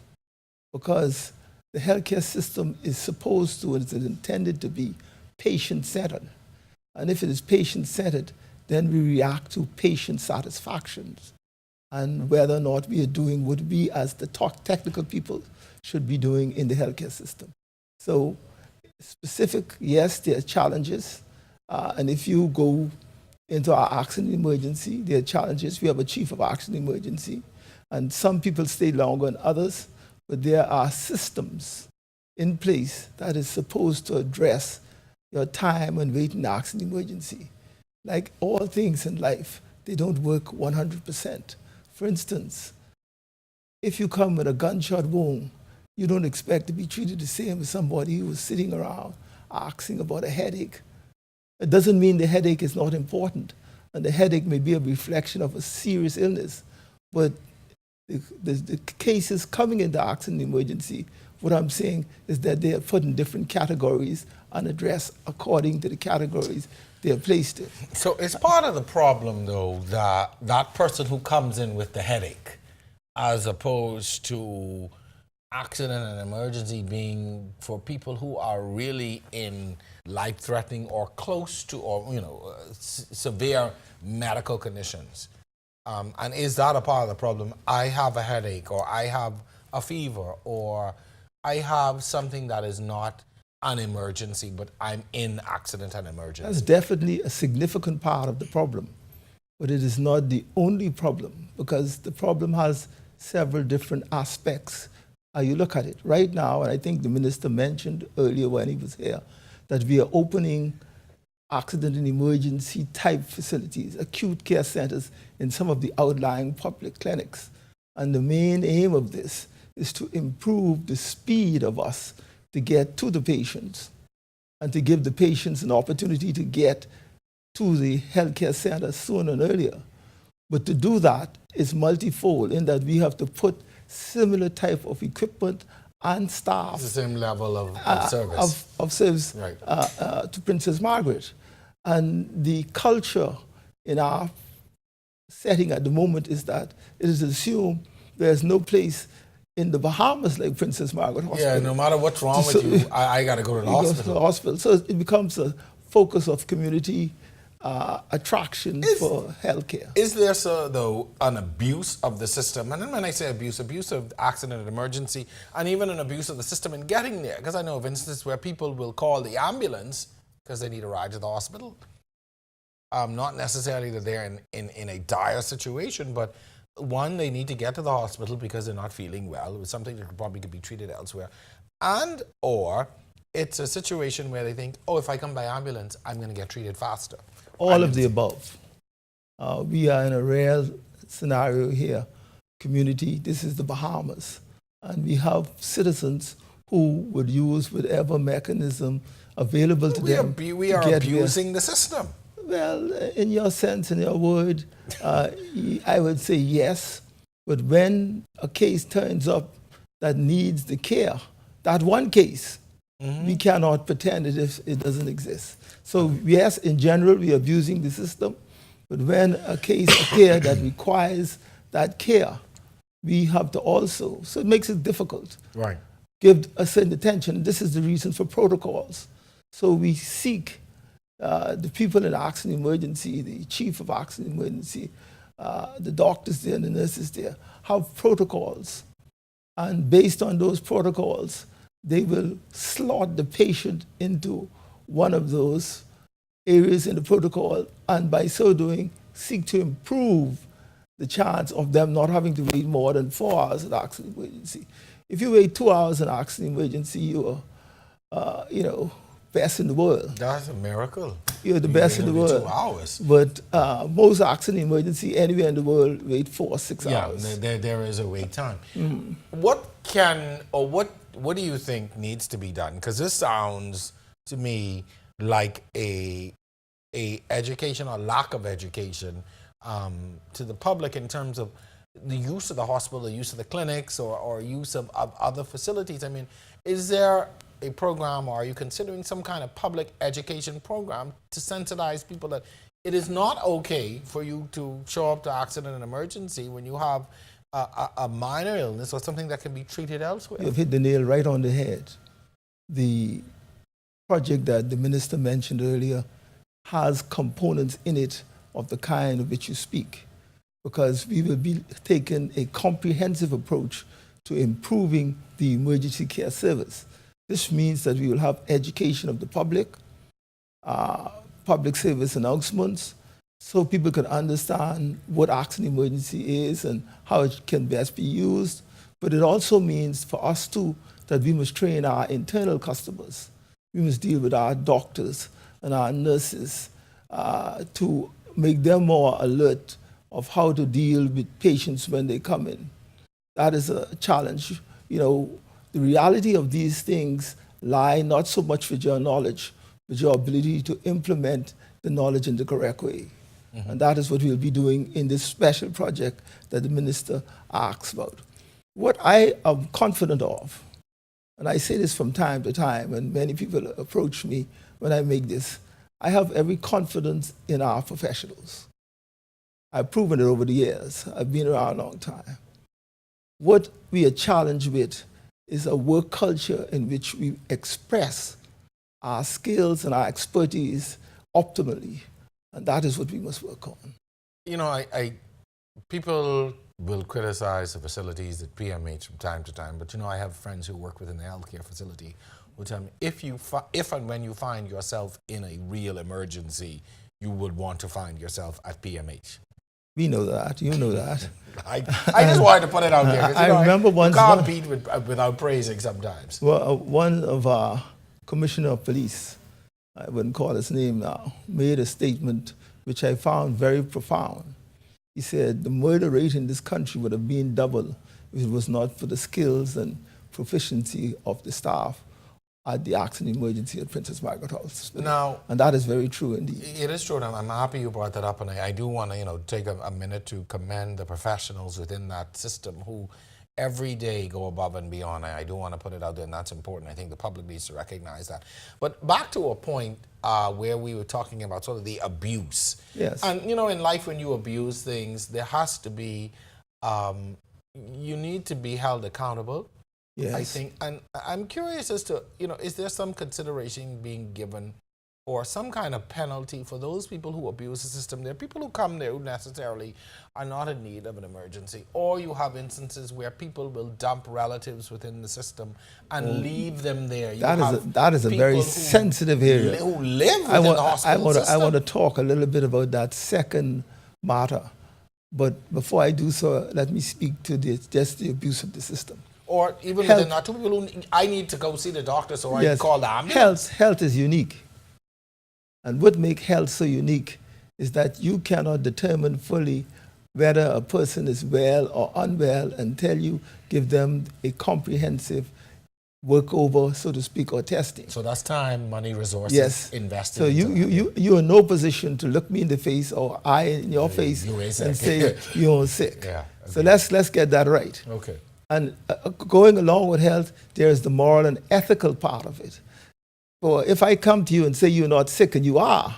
because the healthcare system is supposed to, and it's intended to be patient-centered. And if it is patient-centered, then we react to patient satisfactions and whether or not we are doing what we as the technical people should be doing in the healthcare system. So specific, yes, there are challenges. And if you go into our accident emergency, there are challenges. We have a chief of accident emergency, and some people stay longer than others, but there are systems in place that is supposed to address your time and wait in accident emergency. Like all things in life, they don't work 100%. For instance, if you come with a gunshot wound, you don't expect to be treated the same as somebody who is sitting around asking about a headache. It doesn't mean the headache is not important, and the headache may be a reflection of a serious illness, but the cases coming into accident emergency, what I'm saying is that they are put in different categories and addressed according to the categories they are placed in. So it's part of the problem, though, that that person who comes in with the headache, as opposed to accident and emergency being for people who are really in life-threatening or close to, or severe medical conditions. And is that a part of the problem? I have a headache, or I have a fever, or I have something that is not an emergency, but I'm in accident and emergency. That's definitely a significant part of the problem, but it is not the only problem, because the problem has several different aspects. You look at it right now, and I think the minister mentioned earlier when he was here that we are opening accident and emergency type facilities, acute care centers in some of the outlying public clinics. And the main aim of this is to improve the speed of us to get to the patients and to give the patients an opportunity to get to the healthcare center sooner and earlier. But to do that is multifold in that we have to put similar type of equipment and staff. It's the same level of service. Of service right. To Princess Margaret. And the culture in our setting at the moment is that it is assumed there's no place in the Bahamas like Princess Margaret Hospital. Yeah, no matter what's wrong with you, I got to go to the hospital. Go to the hospital. So it becomes a focus of community attraction for healthcare. Is there, though, an abuse of the system? And when I say abuse of accident and emergency, and even an abuse of the system in getting there. Because I know of instances where people will call the ambulance because they need a ride to the hospital. Not necessarily that they're in a dire situation, but one, they need to get to the hospital because they're not feeling well. It's something that probably could be treated elsewhere. And or it's a situation where they think, oh, if I come by ambulance, I'm going to get treated faster. All of the above. We are in a rare scenario here, community. This is the Bahamas. And we have citizens who would use whatever mechanism available to them. We are abusing the system. Well, in your sense, in your word, I would say yes. But when a case turns up that needs the care, that one case, we cannot pretend as if it doesn't exist. So yes, in general, we are abusing the system. But when a case appears that requires that care, we have to also, so it makes it difficult. Right. Give a certain attention. This is the reason for protocols. So we seek the people in accident emergency, the chief of accident emergency, the doctors there and the nurses there, have protocols. And based on those protocols, they will slot the patient into one of those areas in the protocol, and by so doing, seek to improve the chance of them not having to wait more than 4 hours in accident emergency. If you wait 2 hours in accident emergency, you are, best in the world. That's a miracle. You're the best in the world. 2 hours. But most accident emergency anywhere in the world wait 4 or 6 hours. Yeah, there is a wait time. Mm. What do you think needs to be done? Because this sounds to me like a education or lack of education to the public in terms of the use of the hospital, the use of the clinics, or use of other facilities. I mean, is there a program, or are you considering some kind of public education program to sensitize people that it is not okay for you to show up to accident and emergency when you have a minor illness or something that can be treated elsewhere? You've hit the nail right on the head. The project that the minister mentioned earlier has components in it of the kind of which you speak, because we will be taking a comprehensive approach to improving the emergency care service. This means that we will have education of the public, public service announcements, so people can understand what accident emergency is and how it can best be used. But it also means for us too that we must train our internal customers. We must deal with our doctors and our nurses to make them more alert of how to deal with patients when they come in. That is a challenge. You know, the reality of these things lie not so much with your knowledge, but your ability to implement the knowledge in the correct way. Mm-hmm. And that is what we'll be doing in this special project that the minister asks about. What I am confident of, and I say this from time to time, and many people approach me when I make this, I have every confidence in our professionals. I've proven it over the years. I've been around a long time. What we are challenged with is a work culture in which we express our skills and our expertise optimally. And that is what we must work on. You know, people will criticize the facilities at PMH from time to time, but you know, I have friends who work within the healthcare facility who tell me if and when you find yourself in a real emergency, you would want to find yourself at PMH. We know that. You know that. I just wanted to put it out there. I remember once. You can't beat without praising sometimes. Well, one of our commissioner of police, I wouldn't call his name now, made a statement which I found very profound. He said the murder rate in this country would have been double if it was not for the skills and proficiency of the staff at the accident emergency at Princess Margaret Hospital. Now, and that is very true indeed. It is true, and I'm happy you brought that up, and I do want to take a minute to commend the professionals within that system who every day go above and beyond. I do want to put it out there, and that's important. I think the public needs to recognize that. But back to a point where we were talking about sort of the abuse. Yes. And in life when you abuse things, there has to be, you need to be held accountable. Yes. I think, and I'm curious as to, is there some consideration being given or some kind of penalty for those people who abuse the system? There are people who come there who necessarily are not in need of an emergency, or you have instances where people will dump relatives within the system and leave them there. That is a very sensitive area. Who live within the hospital system. I want to talk a little bit about that second matter, but before I do so, let me speak to just the abuse of the system. Or even within that, two people who I need to go see the doctor, so I call the ambulance. Health is unique. And what makes health so unique is that you cannot determine fully whether a person is well or unwell until you give them a comprehensive workover, so to speak, or testing. So that's time, money, resources invested. So you're in no position to look me in the face or I in your face and say you're sick. Yeah, okay. So let's get that right. Okay. And going along with health, there's the moral and ethical part of it. So if I come to you and say you're not sick and you are,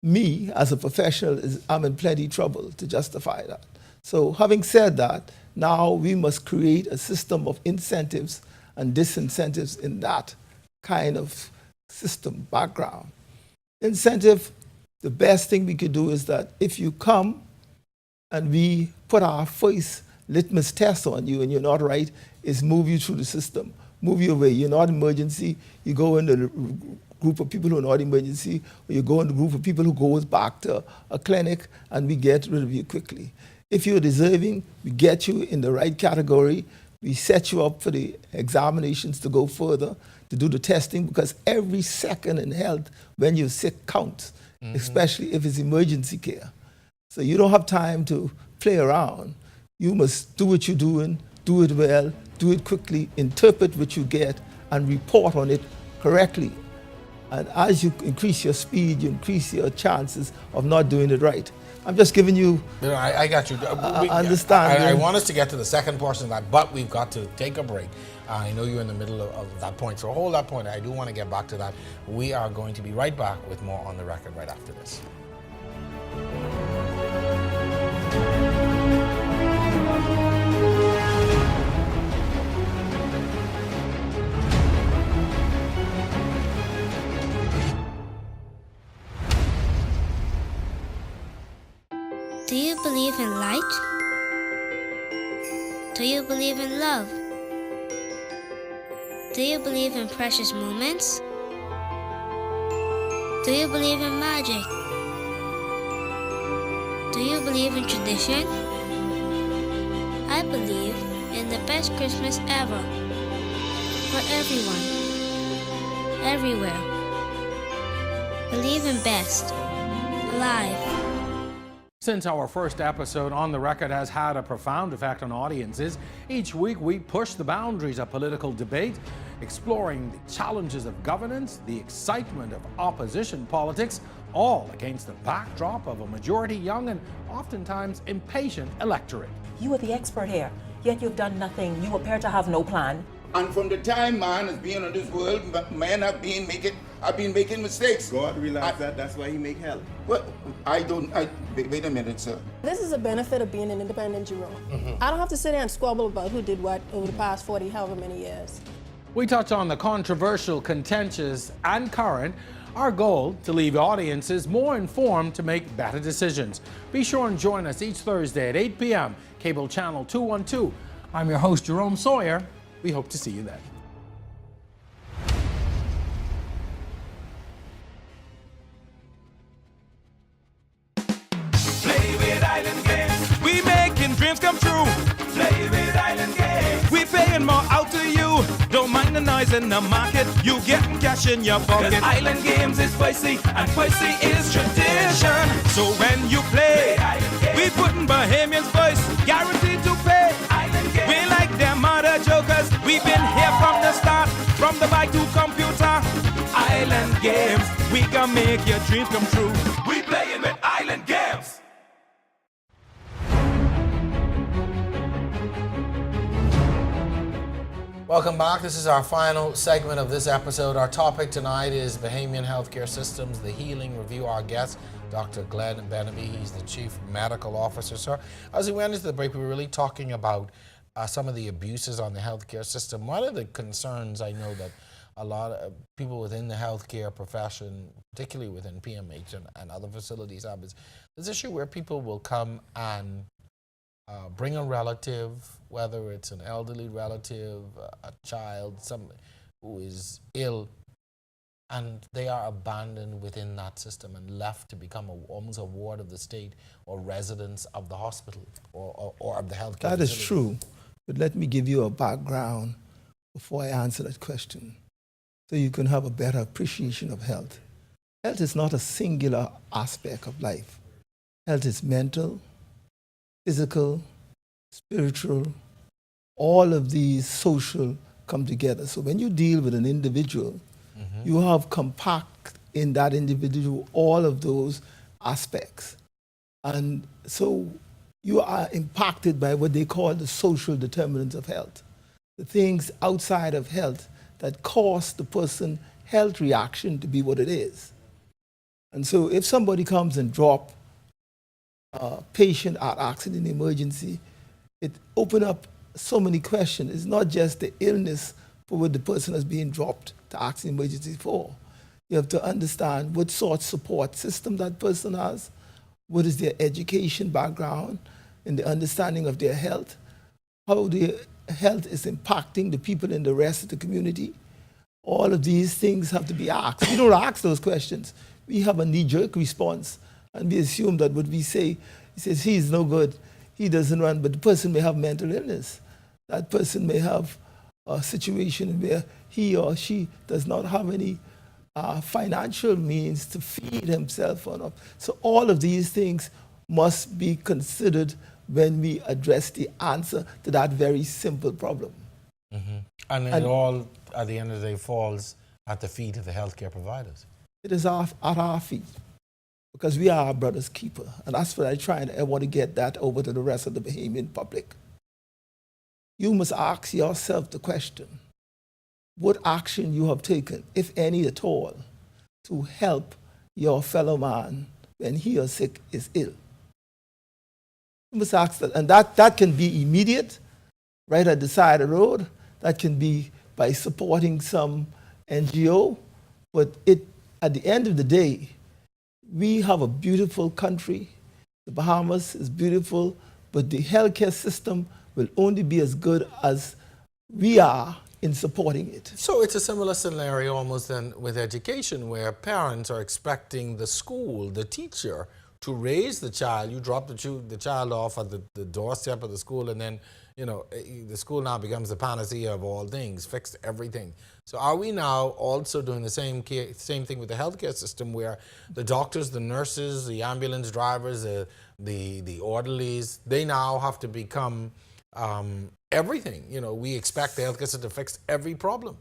me as a professional, I'm in plenty of trouble to justify that. So having said that, now we must create a system of incentives and disincentives in that kind of system background. Incentive, the best thing we could do is that if you come and we put our first litmus test on you and you're not right, is move you through the system, move you away. You're not emergency, you go in the group of people who are not emergency, or you go in the group of people who goes back to a clinic and we get rid of you quickly. If you're deserving, we get you in the right category, we set you up for the examinations to go further. to do the testing, because every second in health when you're sick counts, especially if it's emergency care. So you don't have time to play around. You must do what you're doing, do it well, do it quickly, interpret what you get, and report on it correctly. And as you increase your speed, you increase your chances of not doing it right. I'm just giving you. I got you. Understand. I want us to get to the second portion of that, but we've got to take a break. I know you're in the middle of that point, so hold that point. I do want to get back to that. We are going to be right back with more On the Record right after this. Do you believe in light? Do you believe in love? Do you believe in precious moments? Do you believe in magic? Do you believe in tradition? I believe in the best Christmas ever. For everyone. Everywhere. Believe in best. Alive. Since our first episode, On the Record has had a profound effect on audiences, each week we push the boundaries of political debate, exploring the challenges of governance, the excitement of opposition politics, all against the backdrop of a majority young and oftentimes impatient electorate. You are the expert here, yet you've done nothing. You appear to have no plan. And from the time man has been on this world, men have been making mistakes. God realized that's why he make hell. Well, wait a minute, sir. This is a benefit of being an independent juror. I don't have to sit there and squabble about who did what over the past 40, however many years. We touch on the controversial, contentious, and current. Our goal, to leave audiences more informed to make better decisions. Be sure and join us each Thursday at 8 p.m., cable channel 212. I'm your host, Jerome Sawyer. We hope to see you then. Play with Island Games. We making dreams come true. Play with Island Games. We paying more out to you. Don't mind the noise in the market. You getting cash in your pocket. 'Cause Island Games is spicy and spicy is tradition. So when you play, we putting Bahamians first. Guaranteed to pay. We like them other jokers. We've been here from the start. From the bike to computer. Island Games. We can make your dreams come true. We playing with Island Games. Welcome back. This is our final segment of this episode. Our topic tonight is Bahamian healthcare systems, the healing review. Our guest, Dr. Glenn Benaby. He's the Chief Medical Officer. Sir, as we went into the break, we were really talking about some of the abuses on the healthcare system. One of the concerns I know that a lot of people within the healthcare profession, particularly within PMH and other facilities, have is this issue where people will come and bring a relative, whether it's an elderly relative, a child, somebody who is ill, and they are abandoned within that system and left to become almost a ward of the state or residents of the hospital or of the healthcare That facility. is true, but let me give you a background before I answer that question, so you can have a better appreciation of health. Health is not a singular aspect of life. Health is mental, physical, spiritual, all of these social come together. So when you deal with an individual, you have compact in that individual all of those aspects. And so you are impacted by what they call the social determinants of health, the things outside of health that cause the person's health reaction to be what it is. And so if somebody comes and drop a patient at accident emergency, it opens up so many questions. It's not just the illness for what the person is being dropped to accident emergency for. You have to understand what sort of support system that person has, what is their education background, and the understanding of their health, how their health is impacting the people in the rest of the community. All of these things have to be asked. We don't ask those questions. We have a knee-jerk response, and we assume that what we say, he says, he's no good, he doesn't run, but the person may have mental illness. That person may have a situation where he or she does not have any financial means to feed himself or not. So all of these things must be considered when we address the answer to that very simple problem. And it all, at the end of the day, falls at the feet of the healthcare providers. It is at our feet, because we are our brother's keeper. And that's what I want to get that over to the rest of the Bahamian public. You must ask yourself the question, what action you have taken, if any at all, to help your fellow man when he or sick is ill. You must ask that, and that can be immediate, right at the side of the road. That can be by supporting some NGO, but at the end of the day, we have a beautiful country. The Bahamas is beautiful, but the healthcare system will only be as good as we are in supporting it. So it's a similar scenario almost then with education, where parents are expecting the school, the teacher, to raise the child. You drop the child off at the doorstep of the school, and then, you know, the school now becomes the panacea of all things, fixed everything. So are we now also doing the same thing with the healthcare system, where the doctors, the nurses, the ambulance drivers, the orderlies, they now have to become everything? You know, we expect the healthcare system to fix every problem.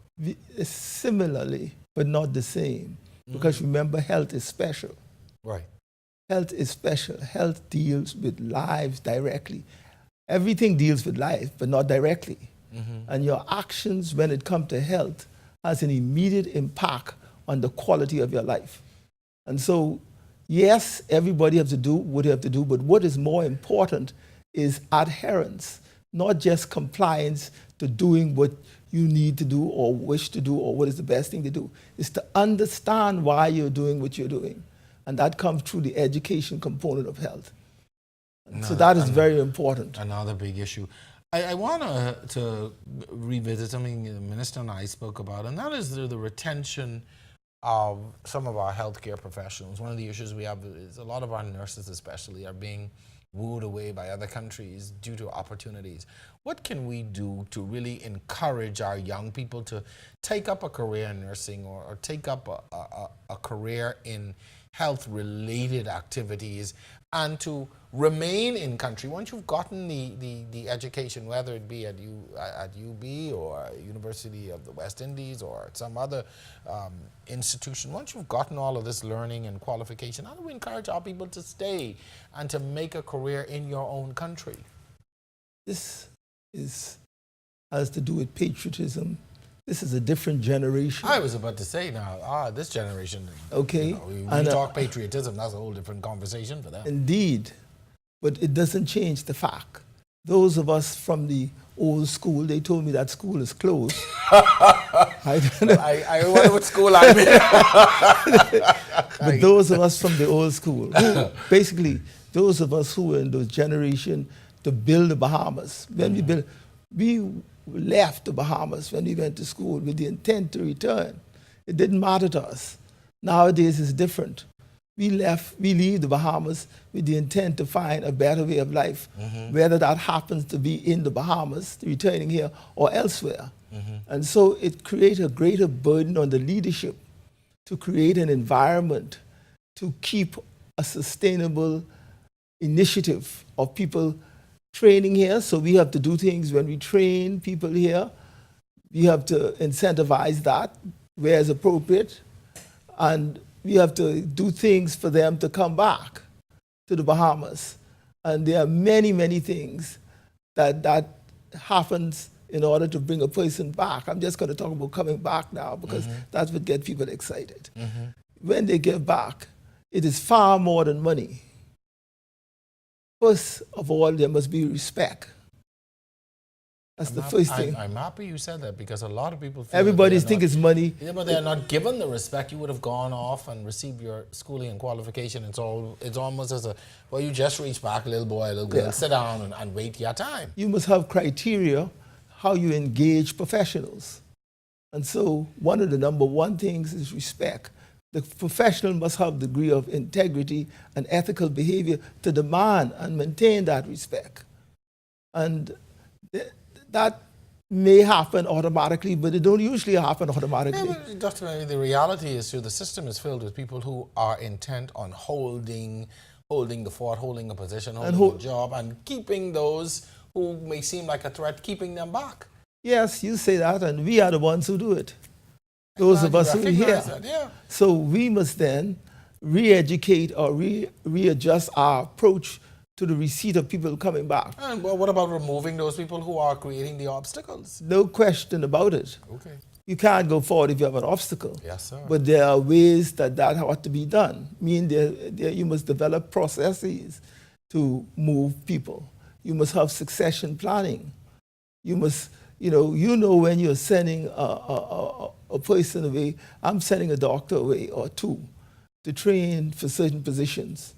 Similarly, but not the same, because remember, health is special. Right. Health is special. Health deals with lives directly. Everything deals with life, but not directly. And your actions when it comes to health has an immediate impact on the quality of your life. And so, yes, everybody has to do what they have to do, but what is more important is adherence, not just compliance to doing what you need to do or wish to do or what is the best thing to do. It's to understand why you're doing what you're doing. And that comes through the education component of health. So that is very important. Another big issue. I want to revisit something the minister and I spoke about, and that is the retention of some of our healthcare professionals. One of the issues we have is a lot of our nurses especially are being wooed away by other countries due to opportunities. What can we do to really encourage our young people to take up a career in nursing or take up a career in health-related activities and to remain in country once you've gotten the education, whether it be at UB or University of the West Indies or at some other institution? Once you've gotten all of this learning and qualification, how do we encourage our people to stay and to make a career in your own country? This has to do with patriotism. This is a different generation. I was about to say now, this generation, okay, you know, we talk patriotism, that's a whole different conversation for them. Indeed, but it doesn't change the fact. Those of us from the old school, they told me that school is closed. I don't know. I wonder what school I'm in. But those of us from the old school, basically those of us who were in those generation to build the Bahamas, when we left the Bahamas when we went to school with the intent to return. It didn't matter to us. Nowadays it's different. We leave the Bahamas with the intent to find a better way of life, whether that happens to be in the Bahamas, returning here, or elsewhere. And so it creates a greater burden on the leadership to create an environment to keep a sustainable initiative of people training here. So we have to do things when we train people here. We have to incentivize that where it's appropriate. And we have to do things for them to come back to the Bahamas. And there are many, many things that happens in order to bring a person back. I'm just going to talk about coming back now because that's what gets people excited. When they get back, it is far more than money. First of all, there must be respect. That's the first thing. I'm happy you said that because a lot of people feel everybody thinks it's money. Yeah, but they're not given the respect. You would have gone off and received your schooling and qualification. It's almost as a, well, you just reach back, little boy, little girl, sit down and wait your time. You must have criteria how you engage professionals. And so one of the number one things is respect. The professional must have a degree of integrity and ethical behavior to demand and maintain that respect. And that may happen automatically, but it don't usually happen automatically. Yeah, but Dr. Manny, the reality is, the system is filled with people who are intent on holding the fort, holding a position, holding a job, and keeping those who may seem like a threat, keeping them back. Yes, you say that, and we are the ones who do it. Those of us who are here. That, yeah. So we must then re-educate or readjust our approach to the receipt of people coming back. And what about removing those people who are creating the obstacles? No question about it. Okay. You can't go forward if you have an obstacle. Yes, sir. But there are ways that ought to be done. You must develop processes to move people. You must have succession planning. You must, when you're sending a person away, I'm sending a doctor away or two to train for certain positions.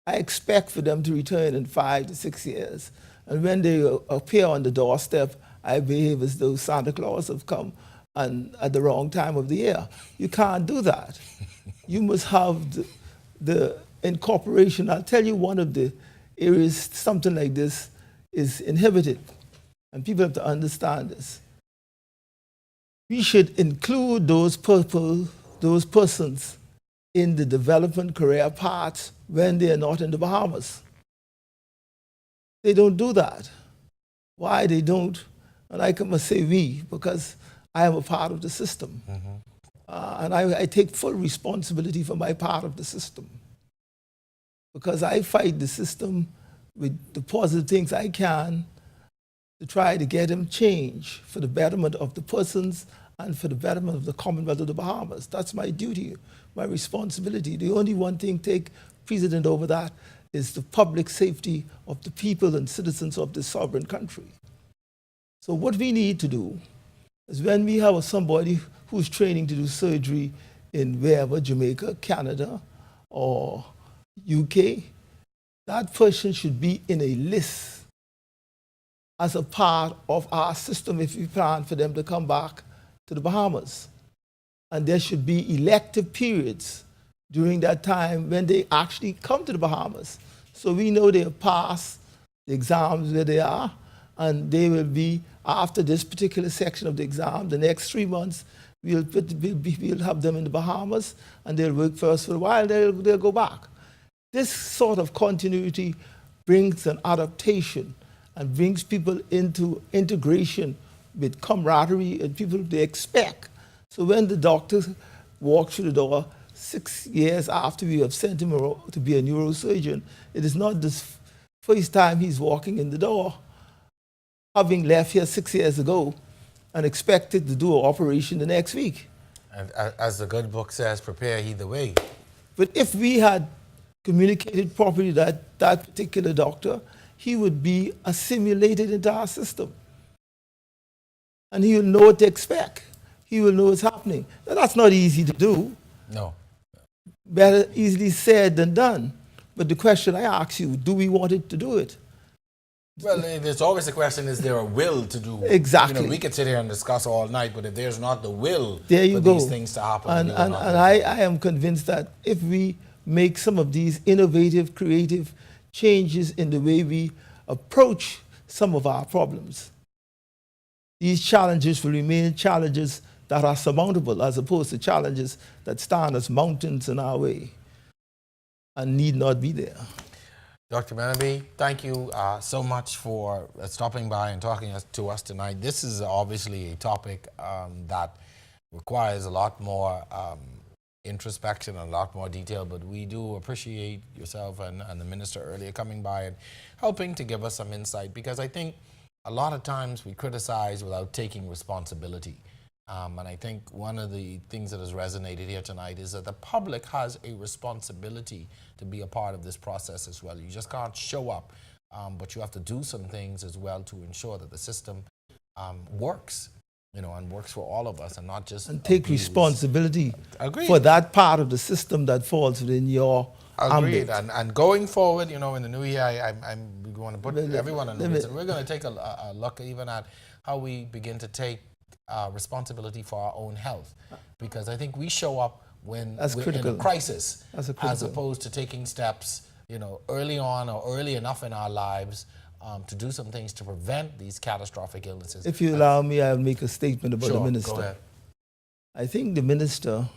I expect for them to return in 5 to 6 years. And when they appear on the doorstep, I behave as though Santa Claus have come and at the wrong time of the year. You can't do that. You must have the incorporation. I'll tell you one of the areas something like this is inhibited, and people have to understand this. We should include those persons in the development career paths when they are not in the Bahamas. They don't do that. Why they don't? And I must say we, because I am a part of the system. And I take full responsibility for my part of the system. Because I fight the system with the positive things I can to try to get them change for the betterment of the persons and for the betterment of the Commonwealth of the Bahamas. That's my duty, my responsibility. The only one thing take precedent over that is the public safety of the people and citizens of this sovereign country. So what we need to do is when we have somebody who's training to do surgery in wherever, Jamaica, Canada, or UK, that person should be in a list as a part of our system if we plan for them to come back to the Bahamas. And there should be elective periods during that time when they actually come to the Bahamas. So we know they have passed the exams where they are, and they will be, after this particular section of the exam, the next 3 months, we'll have them in the Bahamas, and they'll work for us for a while, they'll go back. This sort of continuity brings an adaptation and brings people into integration with camaraderie and people they expect. So when the doctor walks through the door 6 years after we have sent him to be a neurosurgeon, it is not the first time he's walking in the door, having left here 6 years ago and expected to do an operation the next week. And as the good book says, prepare either way. But if we had communicated properly that particular doctor, he would be assimilated into our system. And he will know what to expect. He will know what's happening. Now, that's not easy to do. No. Better easily said than done. But the question I ask you, do we want it to do it? Well, there's always the question, is there a will to do? Exactly. We could sit here and discuss all night, but if there's not the will for these things to happen. And I am convinced that if we make some of these innovative, creative changes in the way we approach some of our problems, these challenges will remain challenges that are surmountable as opposed to challenges that stand as mountains in our way and need not be there. Dr. Menabe, thank you so much for stopping by and talking to us tonight. This is obviously a topic that requires a lot more introspection and a lot more detail, but we do appreciate yourself and the minister earlier coming by and helping to give us some insight, because I think a lot of times we criticize without taking responsibility. And I think one of the things that has resonated here tonight is that the public has a responsibility to be a part of this process as well. You just can't show up, but you have to do some things as well to ensure that the system works, and works for all of us and not just and take responsibility Agreed. For that part of the system that falls within your Agreed. ambit. And going forward, in the new year, I'm going to put everyone on notice, and we're going to take a look even at how we begin to take responsibility for our own health, because I think we show up when we're in a crisis, as opposed to taking steps, early on or early enough in our lives to do some things to prevent these catastrophic illnesses. If you allow me, I'll make a statement about the minister. Go ahead. I think the minister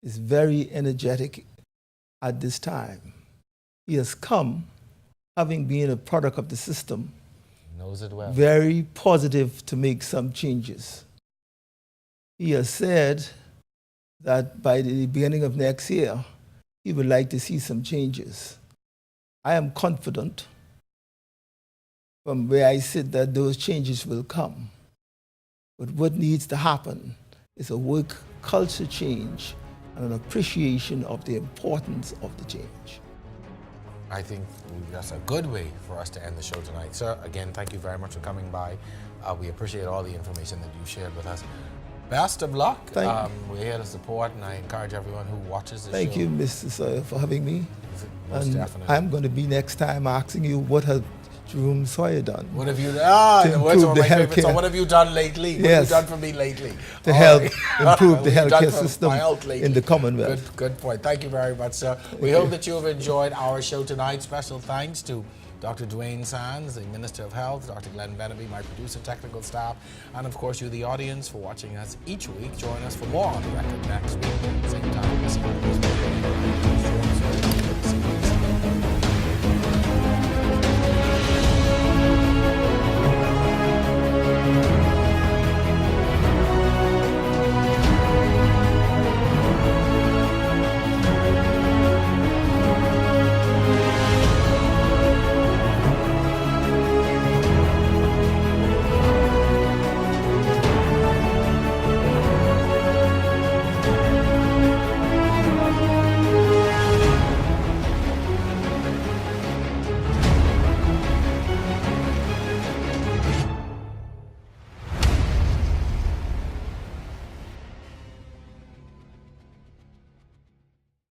is very energetic at this time. He has come, having been a product of the system, knows it well. Very positive to make some changes. He has said that by the beginning of next year, he would like to see some changes. I am confident from where I sit that those changes will come. But what needs to happen is a work culture change and an appreciation of the importance of the change. I think that's a good way for us to end the show tonight. Sir, again, thank you very much for coming by. We appreciate all the information that you shared with us. Best of luck. We're here to support, and I encourage everyone who watches the show. Thank you, Mr. Sawyer, for having me. Most definitely. I'm going to be next time asking you what has Jerome Sawyer done. What have you done? The words are my favorite. So what have you done lately? What have you done for me lately? To help improve the healthcare system in the Commonwealth. Good point. Thank you very much, sir. We hope that you have enjoyed our show tonight. Special thanks to Dr. Dwayne Sands, the Minister of Health, Dr. Glenn Benaby, my producer, technical staff, and of course you, the audience, for watching us each week. Join us for more On the Record next week. Same time, same place.